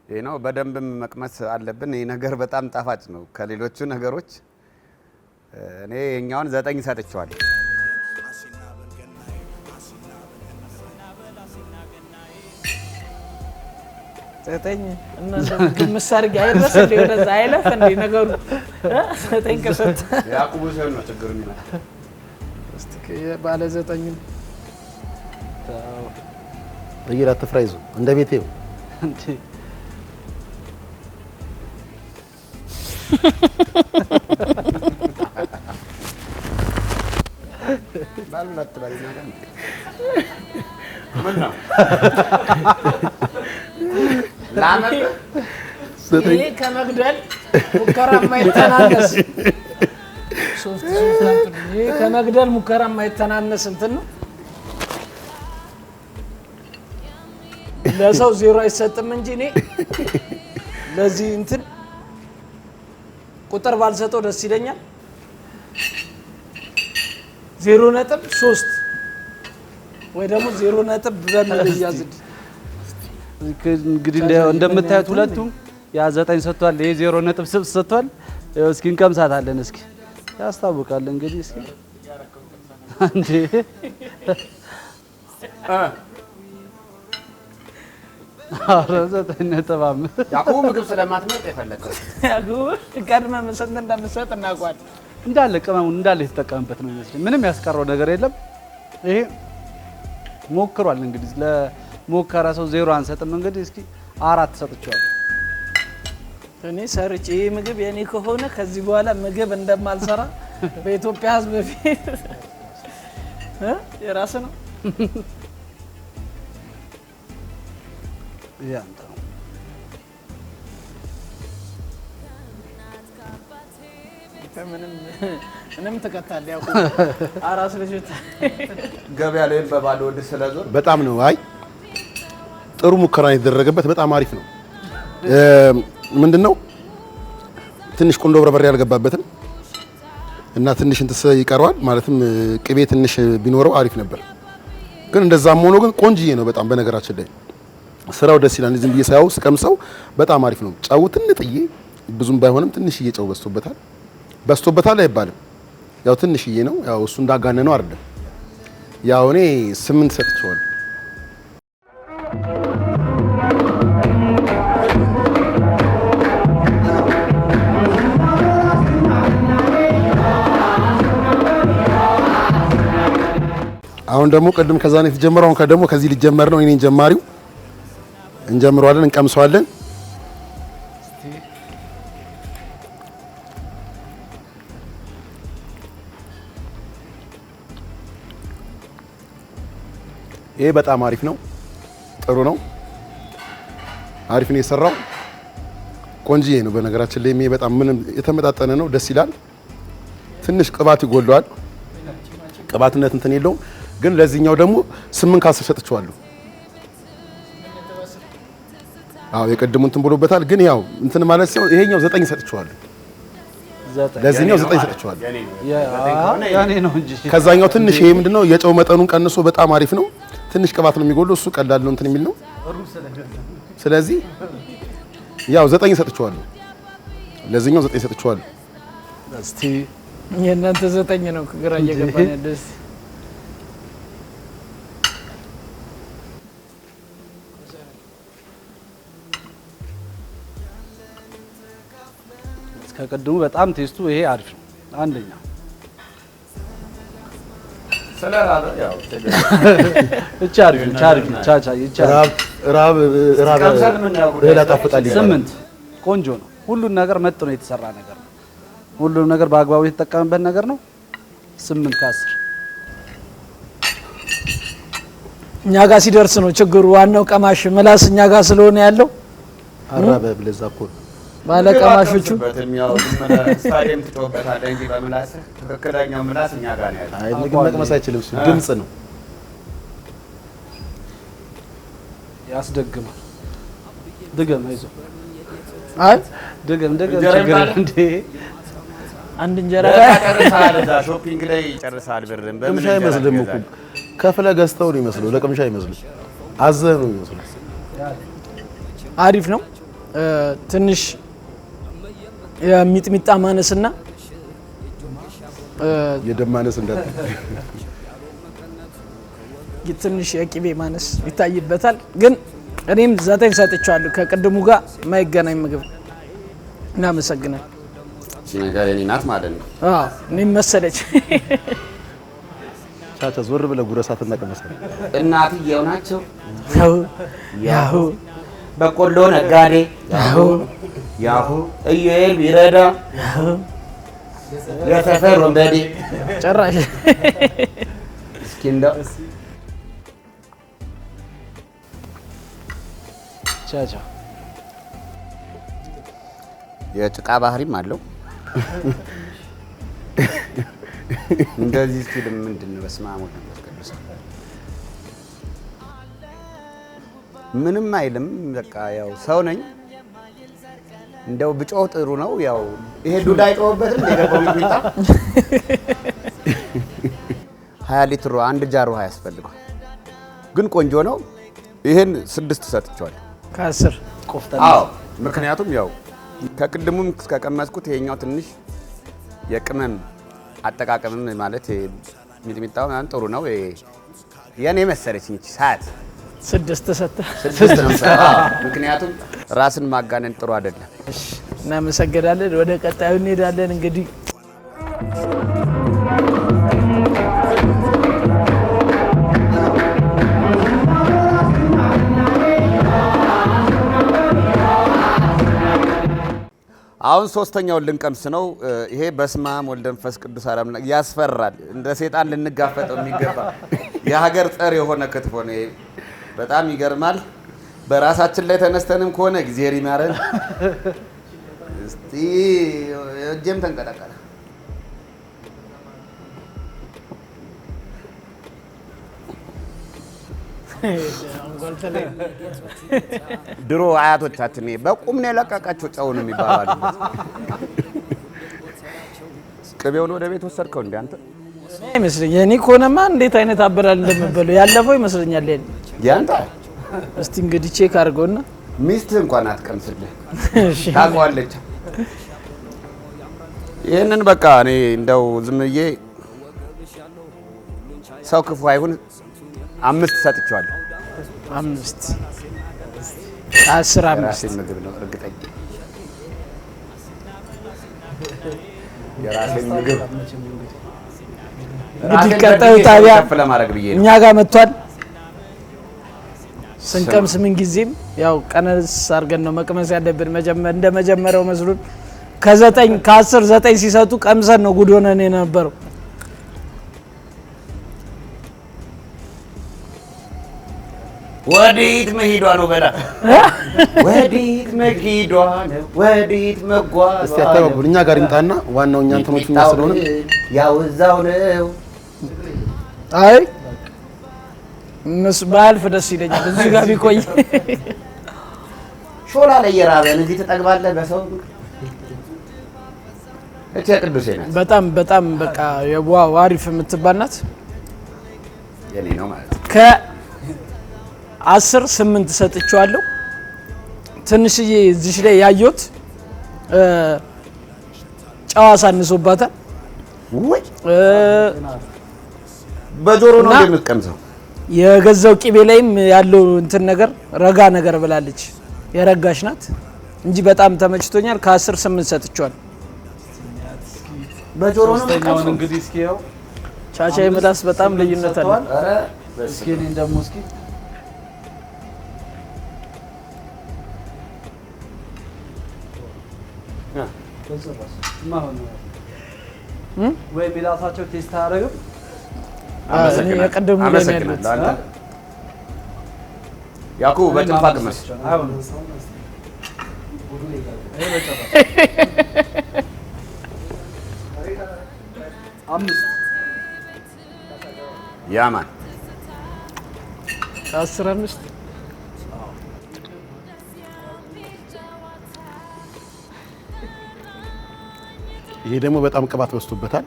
ይሄ ነው። በደንብም መቅመስ አለብን። ይሄ ነገር በጣም ጣፋጭ ነው ከሌሎቹ ነገሮች። እኔ የኛውን 9 ሰጥቼዋለሁ። ዘጠኝ እና ግምሳርግ አይደረስ እንደ ወደዛ አይለፍ እንደ ነገሩ 9 ከሰጠ ያዕቆቡ ሰው ነው ችግር የሚመጣ። እስቲ ባለ 9 በየራ ተፍራይዙ እንደ ቤቴው እንዴ ባልላት ባልና ምን ነው ይሄ ከመግደል ሙከራ የማይተናነስ ይሄ ከመግደል ሙከራ የማይተናነስ እንትን ነው። ለሰው 0 አይሰጥም እንጂ እኔ ለዚህ እንትን ቁጥር ባልሰጠው ደስ ይለኛል። 0.3 ወይ ደግሞ 0 በሚል ያዝድ። እንግዲህ እንደምታዩት ሁለቱም ያ 9 ሰጥቷል፣ ይሄ 0.6 ሰጥቷል። እስኪ እንቀምሳታለን። እስኪ ያስታውቃል እንግዲህ እስኪ አንዴ ያዕቆቡ ምግብ ስለማትመርጥ የፈለከው ያዕቆቡ ቀድመህ መሰንት እንደምትሰጥ እናውቃለን። እንዳለ ቅመሙን እንዳለ የተጠቀምበት ነው ይመስል ምንም ያስቀረው ነገር የለም። ይሄ ሞክሯል እንግዲህ ለሞከራ ሰው 0 አንሰጥም። እንግዲህ እስኪ 4 ሰጥቼዋለሁ። እኔ ሰርቼ ይሄ ምግብ የኔ ከሆነ ከዚህ በኋላ ምግብ እንደማልሰራ በኢትዮጵያ ሕዝብ ፊት የራስ ነው ያንተ ነው። ምንም ተከታለ ያው አራስ ልጅት ገበያ ላይ በባዶ ወድ ስለዞር በጣም ነው። አይ ጥሩ ሙከራ የተደረገበት በጣም አሪፍ ነው። ምንድነው ትንሽ ቁንዶ በርበሬ ያልገባበትን እና ትንሽ እንትስ ይቀረዋል ማለትም ቅቤ ትንሽ ቢኖረው አሪፍ ነበር። ግን እንደዛም ሆኖ ግን ቆንጅዬ ነው በጣም በነገራችን ላይ ስራው ደስ ይላል። ዝም ብዬ ሳይው ስቀምሰው በጣም አሪፍ ነው። ጨው ትንጥዬ ብዙም ባይሆንም ትንሽዬ ጨው በስቶበታል አይባልም። ያው ትንሽዬ ነው። ያው እሱ እንዳጋነነው አይደለም። ያው እኔ 8 ሰጥቼዋለሁ። አሁን ደግሞ ቅድም ከዛ ነው የተጀመረው። አሁን ደግሞ ከዚህ ሊጀመር ነው። እኔን ጀማሪው እንጀምረዋለን፣ እንቀምሰዋለን። ይሄ በጣም አሪፍ ነው፣ ጥሩ ነው፣ አሪፍ ነው የሰራው። ቆንጂዬ ነው በነገራችን ላይ። ይሄ በጣም ምንም የተመጣጠነ ነው፣ ደስ ይላል። ትንሽ ቅባት ይጎለዋል፣ ቅባትነት እንትን የለውም። ግን ለዚህኛው ደግሞ 8 ከ10 ሰጥቼዋለሁ። አዎ የቀድሙ እንትን ብሎበታል። ግን ያው እንትን ማለት ሲሆን ይሄኛው 9 ሰጥቼዋለሁ። ለዚህኛው 9 ሰጥቼዋለሁ። ያኔ ነው እንጂ ከዛኛው ትንሽ ይሄ ምንድነው የጨው መጠኑን ቀንሶ በጣም አሪፍ ነው። ትንሽ ቅባት ነው የሚጎለው። እሱ ቀላል ነው እንትን የሚል ነው። ስለዚህ ያው 9 ሰጥቼዋለሁ። ለዚህኛው 9 ሰጥቼዋለሁ። እስቲ የእናንተ 9 ነው ግራ እየገባኝ ደስ ከቀድሙ በጣም ቴስቱ ይሄ አሪፍ ነው። አንደኛ ስለራበ ያው እቺ አሪፍ ነው። ቻሪፍ ቻቻ ይቻላል። ራብ ሌላ ጣፍጣል ይባላል። 8 ቆንጆ ነው። ሁሉን ነገር መጥኖ የተሰራ ነገር ነው። ሁሉም ነገር በአግባቡ የተጠቀመበት ነገር ነው። 8 ከ10 እኛ ጋር ሲደርስ ነው ችግሩ። ዋናው ቀማሽ ምላስ እኛ ጋር ስለሆነ ያለው አራበ ብለዛ እኮ ባለ ቀማሾቹ ስታዲየም ትጮህበታለህ እንጂ በምላስ ትክክለኛው ምላስ እኛ ጋር ነው ያለው። አይ ምግብ መቅመስ አይችልም። እሱ ድምጽ ነው ያስደግማል። ድገም አይዞህ። አይ ድገም ችግር እንዴ አንድ እንጀራ ጨርሰሃል። እዛ ሾፒንግ ላይ ጨርሰሃል። ብርም ቅምሻ አይመስልም እኮ ከፍለ ገዝተው ነው የሚመስለው። ለቅምሻ አይመስልም። አዘህ ነው የሚመስለው። አሪፍ ነው። ትንሽ የሚጥሚጣ ማነስና የደም ማነስ እንዳለ ትንሽ የቅቤ ማነስ ይታይበታል። ግን እኔም 9 ሰጥቼዋለሁ። ከቅድሙ ጋር የማይገናኝ ምግብ። እናመሰግናለን። እሺ ነገር የኔ ናት ማለት ነው። አዎ እኔም መሰለች። ቻቻ ዞር ብለህ ጉረሳትና ቀመሰ። እናትየው ናቸው። ያሁ በቆሎ ነጋዴ ያሁ እዩኤል ቢረዳ የሰፈር ወንበዴ ጭራሽ እስኪ እንደው ቻቻ የጭቃ ባህሪም አለው። እንደዚህ ሲል ምንድን ነው? በስመ አብ ወወልድ ወመንፈስ ቅዱስ ምንም አይልም። በቃ ያው ሰው ነኝ። እንደው ብጮህ ጥሩ ነው። ያው ይሄ ዱዳ አይጮህበትም። የገባው ሚጣ 20 ሊትር 1 ጃር ውሃ ያስፈልገዋል። ግን ቆንጆ ነው። ይሄን 6 ሰጥቼዋለሁ ከ10 ቆፍጠን። አዎ ምክንያቱም ያው ከቅድሙም እስከቀመስኩት ይሄኛው ትንሽ የቅመም አጠቃቀምም ማለት ሚጥሚጣው ምናምን ጥሩ ነው። የኔ መሰለች እንጂ ሰዓት 6 ሰጠ። ምክንያቱም ራስን ማጋነን ጥሩ አይደለም። እሺ እናመሰግናለን። ወደ ቀጣዩ እንሄዳለን። እንግዲህ አሁን ሶስተኛውን ልንቀምስ ነው። ይሄ በስመ አብ ወልድ መንፈስ ቅዱስ አላም ያስፈራል። እንደ ሰይጣን ልንጋፈጠው የሚገባ የሀገር ጸር የሆነ ክትፎ ነው። በጣም ይገርማል። በራሳችን ላይ ተነስተንም ከሆነ እግዚአብሔር ይማረን። እስቲ እጄም ተንቀጠቀጠ። ድሮ አያቶቻችን በቁም ነው የለቀቃቸው ጨው ነው የሚባባሉ። ቅቤውን ወደ ቤት ወሰድከው እንዴ አንተ? አይመስለኝም። የኔ ከሆነማ እንዴት አይነት አበላል እንደምበለው ያለፈው ይመስለኛል። ያንተ እስቲ እንግዲህ ቼክ አድርገውና ሚስትህ እንኳን አትቀምስልህ ታውቀዋለች። ይህንን በቃ እኔ እንደው ዝም ብዬ ሰው ክፉ አይሁን 5 ሰጥቼዋለሁ። 5 10 5 ምግብ ነው እርግጠኛ የራሴን ምግብ እንግዲህ ቀጣዩ ጣቢያ እኛ ጋር መጥቷል። ስንቀምስ ምን ጊዜም ያው ቀነስ አድርገን ነው መቅመስ ያለብን። እንደ መጀመሪያው መስሉን ከ10 9 ሲሰጡ ቀምሰን ነው ጉድ ሆነን የነበረው። ወዴት መሄዷ ነው በላ ወዴት መሄዷ ነው ወዴት መጓዟ። እስቲ አታውቁ እኛ ጋር ይምጣና ዋናው እኛን ተመችኛ ስለሆነ ያው እዛው ነው። አይ እነሱ ባልፍ ደስ ይለኛል እዚህ ጋር ቢቆይ። ሾላ ላይ የራበን እዚህ ተጠግባለህ በሰው እቺ ቅዱሴ ናት። በጣም በቃ የዋው አሪፍ የምትባል ናት። የኔ ነው ማለት ከ10 8 ሰጥቼዋለሁ። ትንሽዬ እዚህ ላይ ያየሁት ጨዋ ሳንሶባታል። ወይ በጆሮ ነው የምትቀምሰው። የገዛው ቂቤ ላይም ያለው እንትን ነገር ረጋ ነገር ብላለች። የረጋሽ ናት እንጂ በጣም ተመችቶኛል። ከ10 8 ሰጥቼዋለሁ። በጆሮ ነው የምትቀምሰው። እንግዲህ እስኪ ያው ቻቻ የምላስ በጣም ልዩነት አለ። አረ እስኪ እኔ ደግሞ እስኪ ወይ ቢላሳቸው ቴስት አያደርግም። እኔ የቀደሙ ላይ ነው ያሉት። ያኩ በጭልፋ ቅመስ ያማን 10 5 ይሄ ደግሞ በጣም ቅባት በዝቶበታል።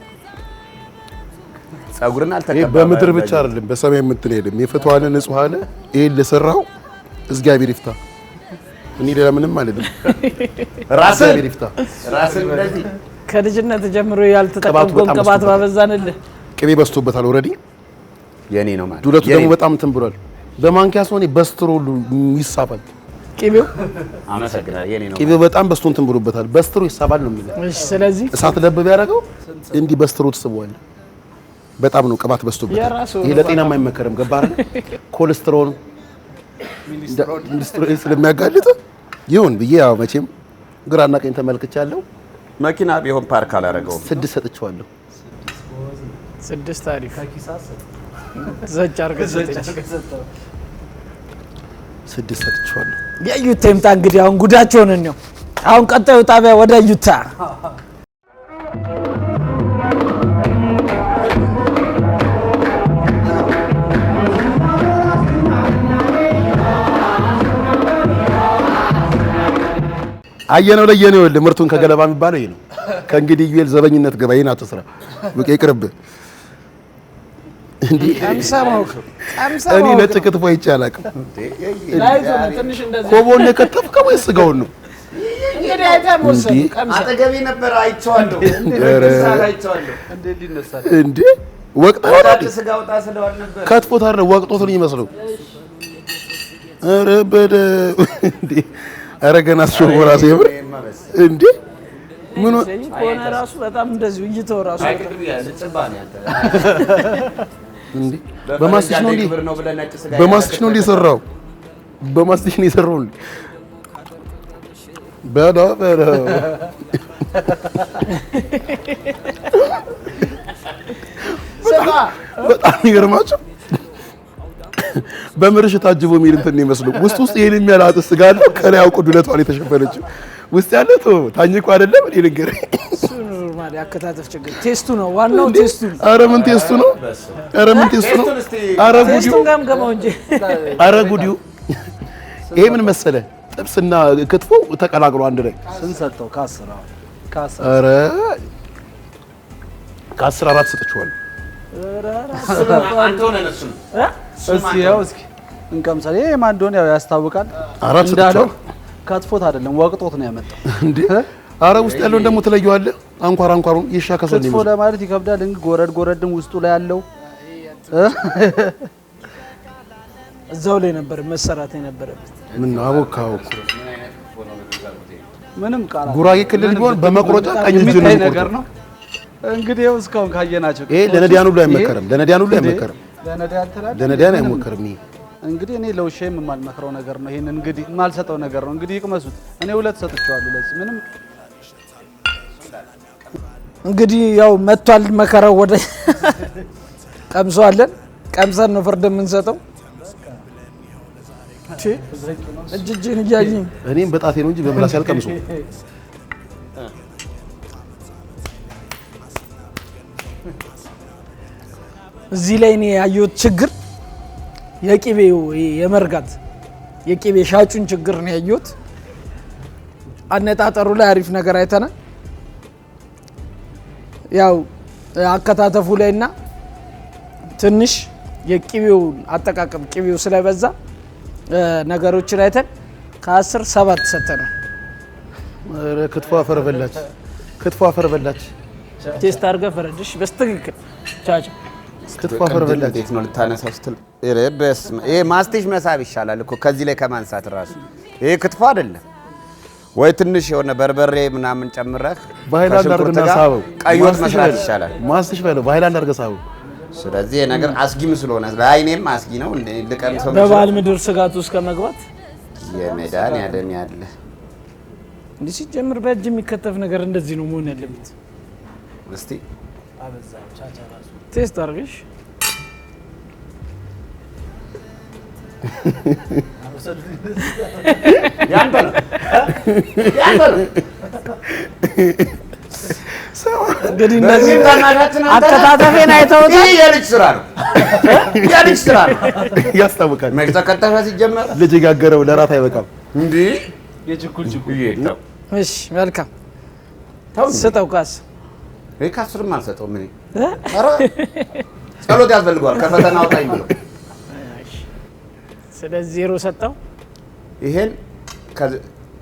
ጸጉርን አልተቀባም። በምድር ብቻ አይደለም በሰማይ የምትል ሄድም የፈቷን ንጹህ አለ። ይሄን ለሰራው እግዚአብሔር ይፍታ። እኔ ሌላ ምንም አይደለም። ራስህ ይፍታ። ራስህ እንደዚህ ከልጅነት ጀምሮ ያልተጠቀምኩን ቅባት ባበዛንልህ። ቅቤ በዝቶበታል። ኦልሬዲ የኔ ነው ማለት ዱለቱ ደግሞ በጣም እንትን ብሏል። በማንኪያ ሲሆን በስትሮ ሁሉ ይሳባል ቅቤው። አመሰግናለሁ። የኔ ነው ቅቤው በጣም በስቶ እንትን ብሎበታል። በስትሮ ይሳባል ነው የሚለው። እሺ ስለዚህ እሳት ለብ ቢያደርገው እንዲህ በስትሮ ትስበዋል። በጣም ነው ቅባት በዝቶበታል። ይሄ ለጤናም አይመከርም። ገባ አይደል? ኮሌስትሮል ሚኒስትሮል ስለሚያጋልጥ ይሁን ብዬ ያው መቼም ግራና ቀኝ ተመልክቻለሁ። መኪና ቢሆን ፓርክ አላደረገውም። 6 ሰጥቼዋለሁ። 6 ታሪፍ ዘጭ አድርገህ ሰጠኝ። 6 ሰጥቼዋለሁ። የዩታ ይምጣ እንግዲህ አሁን ጉዳቸውን ነው። አሁን ቀጣዩ ጣቢያ ወደ ዩታ አየነው ለየነው ወልድ ምርቱን ከገለባ የሚባለው ይሄ ነው። ከእንግዲህ ዩኤል ዘበኝነት ገባ። ይሄን አትስራ በቃ ይቅርብ። እንዴ እኔ ነጭ ክትፎ አይቼ አላውቅም። ኮቦን የከተፍከው ወይስ ስጋውን ነው? አጠገቤ ነበር አይቼዋለሁ። እንዴ ወቅጦት ከትፎት አይደል ወቅጦት ነው የሚመስለው። ኧረ በደ እንዴ ኧረ ገና ሾጎ ራሱ ይብር እንዴ ምን ሆነ ራሱ በጣም እንደዚህ እይተው ራሱ እንዴ በማስቲሽ ነው እንዴ በማስቲሽ ነው እንዴ ሰራው በማስቲሽ ነው የሰራው እንዴ በዳ በጣም ይገርማችሁ። በምርሽ ታጅቦ የሚል እንትን ነው የሚመስለው። ውስጥ ይሄን የሚያላጥ ስጋ አለው። ከላይ አውቁ ዱለቷን የተሸፈነችው ውስጥ ያለው ታኝቆ አይደለም። እኔ ልንገር እሱ ኖርማል ያከታተፍ ችግር ቴስቱ ነው ዋናው ቴስቱ። ኧረ ምን ቴስቱ ነው? ኧረ ምን ቴስቱ ነው? ኧረ ጉዲው ጋም ገማው እንጂ ኧረ ጉዲው። ይሄ ምን መሰለ ጥብስና ክትፎ ተቀላቅሎ አንድ ላይ ስንሰጠው ከ10 ኧረ ከ10 4 ሰጥቼዋለሁ። አንተ ሆነ ነሱ እስኪ ያው እስኪ እንቀምሳለን። ይሄ ማን እንደሆነ ያው ያስታውቃል። አራት እንዳለው ከትፎት አይደለም ወቅጦት ነው ያመጣው እንዴ። አረ ውስጥ ያለውን ደግሞ ትለየዋለህ። አንኳሩን ይሻከሰል ክትፎ ለማለት ይከብዳል። እንግዲህ ጎረድም ውስጡ ላይ ያለው እዛው ላይ ነበር መሰራት የነበረበት። ምን አቦካው እኮ ምንም ቃል ጉራጌ ክልል ቢሆን በመቁረጫ ቀኝ እጁ ነው ነገር ነው። እንግዲህ ያው እስካሁን ካየናቸው ይሄ ለነዳያን ሁሉ አይመከርም። ለነዳያን አይመከርም። እንግዲህ እኔ ለውሼም የማልመክረው ነገር ነው። ይሄን እንግዲህ የማልሰጠው ነገር ነው። እንግዲህ ይቅመሱት። እኔ 2 ሰጥቼዋለሁ። ለዚህ ምንም እንግዲህ ያው መጥቷል መከራው ወደ ቀምሰዋለን። ቀምሰን ነው ፍርድ የምንሰጠው። እጅን እያየኝ እኔም በጣቴ ነው እንጂ በምላስ ያልቀምሱ። እዚህ ላይ እኔ ያየሁት ችግር የቂቤው የመርጋት የቂቤ ሻጩን ችግር ነው ያየሁት። አነጣጠሩ ላይ አሪፍ ነገር አይተናል። ያው አከታተፉ ላይና ትንሽ የቂቤው አጠቃቀም ቂቤው ስለበዛ ነገሮችን አይተን ከ10 7 ሰጠናል። ክትፎ አፈር በላች። ቴስት አድርገህ ፈረድሽ በስትክክል ቻቻ ክትፎ አፈር በላች። እንዴት ነው ልታነሳው ስትል ይሄ ማስቲሽ መሳብ ይሻላል እኮ ከዚህ ላይ ከማንሳት ራሱ። ይሄ ክትፎ አይደለም ወይ ትንሽ የሆነ በርበሬ ምናምን ጨምረህ በሃይላንድ አድርገና ሳበው። ቀይ ወጥ መስራት ይሻላል። ማስቲሽ በለው በሃይላንድ አድርገህ ሳበው። ስለዚህ ነገር አስጊም ስለሆነ ለአይኔም አስጊ ነው። ልቀምሰው በባል ምድር ስጋት ውስጥ ከመግባት የሜዳን ያለም ያለ እንዲህ ሲጀምር በእጅ የሚከተፍ ነገር እንደዚህ ነው መሆን ያለበት። እስቲ ቴስት አድርገሽ ያንተ ነው እንግዲህ እነዚህ አከታተፌን አይተውታል። ይሄ የልጅ ስራ ነው። ያስታውቃል። መክተከተፈ ሲጀመር ልጅ ጋገረው ለራት አይበቃም እንዴ? የችኩል ይሄው እሺ መልካም ስጠው። ካስ ይሄ ካስርም አልሰጠውም። ምን ኧረ ጸሎት ያስፈልገዋል ከፈተና አውጣኝ ብሎ። ስለዚህ 0 ሰጠው። ይሄን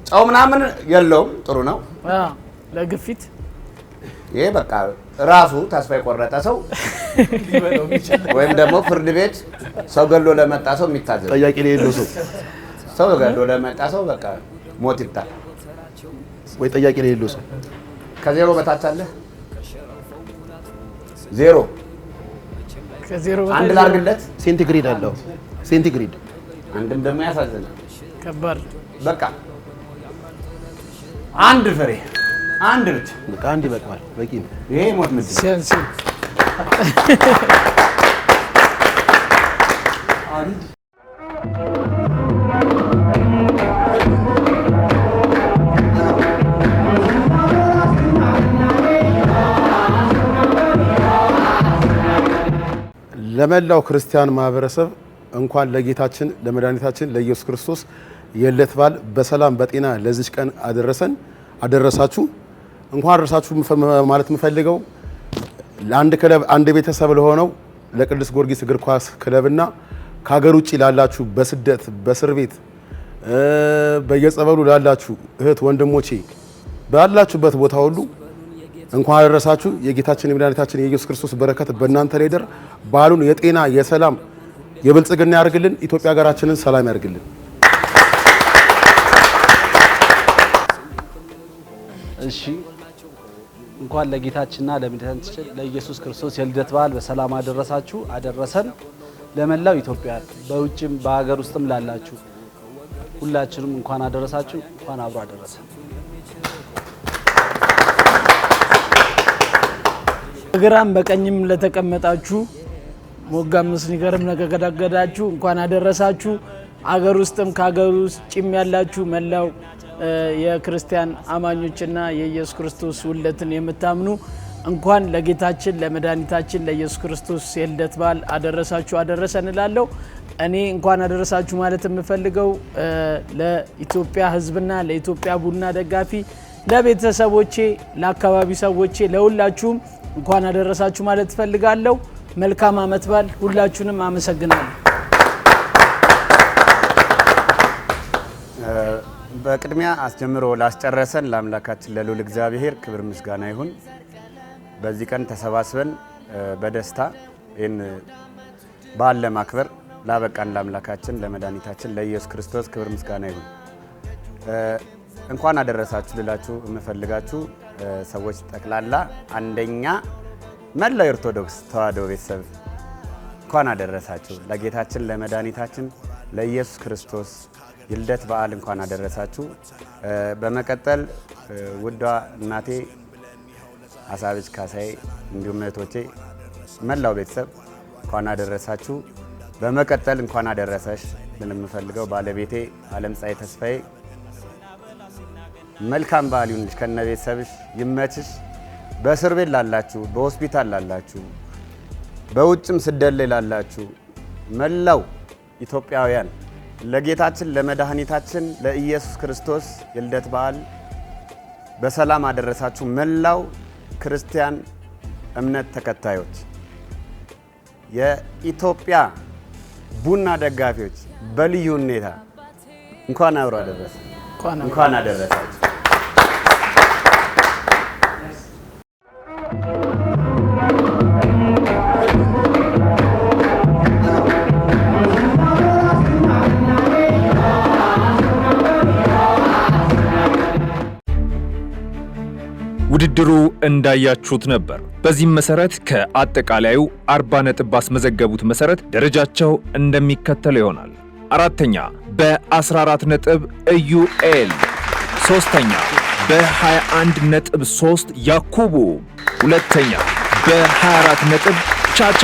ጨው ምናምን የለውም። ጥሩ ነው ለግፊት። ይሄ በቃ ራሱ ተስፋ የቆረጠ ሰው ወይም ደግሞ ፍርድ ቤት ሰው ገሎ ለመጣ ሰው የሚታዘዝ ጠያቂ የሌለው ሰው ገሎ ለመጣ ሰው በቃ ሞት ይጣል ወይ ጠያቂ የሌለው ሰው ከዜሮ በታች አለ 0 ከዜሮ አንድ ላርግለት ሴንቲግሬድ አለው። ሴንቲግሬድ አንድም ደግሞ ያሳዝናል። ከባድ በቃ አንድ ፍሬ አንድ ብቻ በቃ አንድ ይበቃዋል። በቂ ነው። ይሄ ሞት ምድ ሲያንስ ለመላው ክርስቲያን ማህበረሰብ እንኳን ለጌታችን ለመድኃኒታችን ለኢየሱስ ክርስቶስ የልደት በዓል በሰላም በጤና ለዚች ቀን አደረሳችሁ። እንኳን አደረሳችሁ ማለት የምፈልገው ለአንድ ክለብ አንድ ቤተሰብ ለሆነው ለቅዱስ ጊዮርጊስ እግር ኳስ ክለብና ከሀገር ውጭ ላላችሁ በስደት በእስር ቤት በየጸበሉ ላላችሁ እህት ወንድሞቼ ባላችሁበት ቦታ ሁሉ እንኳን አደረሳችሁ። የጌታችን የመድኃኒታችን የኢየሱስ ክርስቶስ በረከት በእናንተ ላይ ይደር። በዓሉን የጤና የሰላም የብልጽግና ያርግልን። ኢትዮጵያ ሀገራችንን ሰላም ያርግልን። እሺ እንኳን ለጌታችንና ለመድኃኒታችን ለኢየሱስ ክርስቶስ የልደት በዓል በሰላም አደረሳችሁ አደረሰን። ለመላው ኢትዮጵያ በውጭም በሀገር ውስጥም ላላችሁ ሁላችንም እንኳን አደረሳችሁ፣ እንኳን አብሮ አደረሰን። በግራም በቀኝም ለተቀመጣችሁ ሞጋም ስኒከርም ለተገዳገዳችሁ እንኳን አደረሳችሁ። አገር ውስጥም ከሀገር ውጭም ያላችሁ መላው የክርስቲያን አማኞችና የኢየሱስ ክርስቶስ ውልደትን የምታምኑ እንኳን ለጌታችን ለመድኃኒታችን ለኢየሱስ ክርስቶስ የልደት በዓል አደረሳችሁ አደረሰን እላለሁ። እኔ እንኳን አደረሳችሁ ማለት የምፈልገው ለኢትዮጵያ ሕዝብና ለኢትዮጵያ ቡና ደጋፊ ለቤተሰቦቼ፣ ለአካባቢ ሰዎቼ፣ ለሁላችሁም እንኳን አደረሳችሁ ማለት ፈልጋለሁ። መልካም አመት በዓል። ሁላችሁንም አመሰግናለሁ። በቅድሚያ አስጀምሮ ላስጨረሰን ለአምላካችን ለልዑል እግዚአብሔር ክብር ምስጋና ይሁን። በዚህ ቀን ተሰባስበን በደስታ ይህን በዓል ለማክበር ላበቃን ለአምላካችን ለመድኃኒታችን ለኢየሱስ ክርስቶስ ክብር ምስጋና ይሁን። እንኳን አደረሳችሁ ልላችሁ የምፈልጋችሁ ሰዎች ጠቅላላ አንደኛ መላው ኦርቶዶክስ ተዋሕዶ ቤተሰብ እንኳን አደረሳችሁ። ለጌታችን ለመድኃኒታችን ለኢየሱስ ክርስቶስ የልደት በዓል እንኳን አደረሳችሁ። በመቀጠል ውዷ እናቴ አሳብች ካሳዬ እንዲሁም እህቶቼ መላው ቤተሰብ እንኳን አደረሳችሁ። በመቀጠል እንኳን አደረሰሽ ለምፈልገው ባለቤቴ ዓለምፀሐይ ተስፋዬ መልካም በዓል ይሁንልሽ፣ ከነ ቤተሰብሽ ይመችሽ። በእስር ቤት ላላችሁ፣ በሆስፒታል ላላችሁ፣ በውጭም ስደት ላይ ላላችሁ መላው ኢትዮጵያውያን ለጌታችን ለመድኃኒታችን ለኢየሱስ ክርስቶስ የልደት በዓል በሰላም አደረሳችሁ። መላው ክርስቲያን እምነት ተከታዮች፣ የኢትዮጵያ ቡና ደጋፊዎች በልዩ ሁኔታ እንኳን አብሮ አደረሰ እንኳን አደረሳችሁ። ውድድሩ እንዳያችሁት ነበር። በዚህም መሰረት ከአጠቃላዩ 40 ነጥብ ባስመዘገቡት መሰረት ደረጃቸው እንደሚከተለው ይሆናል። አራተኛ በ14 ነጥብ ኢዩኤል፣ ሶስተኛ በ21 ነጥብ 3 ያኩቡ፣ ሁለተኛ በ24 ነጥብ ቻቻ።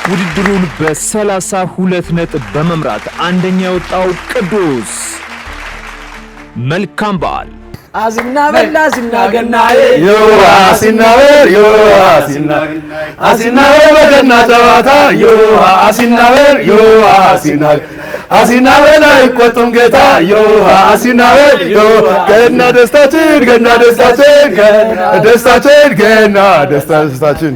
ውድድሩን በ32 ነጥብ በመምራት አንደኛ የወጣው ቅዱስ። መልካም በዓል። አሲና በላ አሲና ገናዬ አሲና በር አሲና በገና ጨዋታ አሲና በር አሲና በር አይቆጡም ጌታ አሲና በር ገና ደስታችን ገና ደስታችን ገና ደስታችን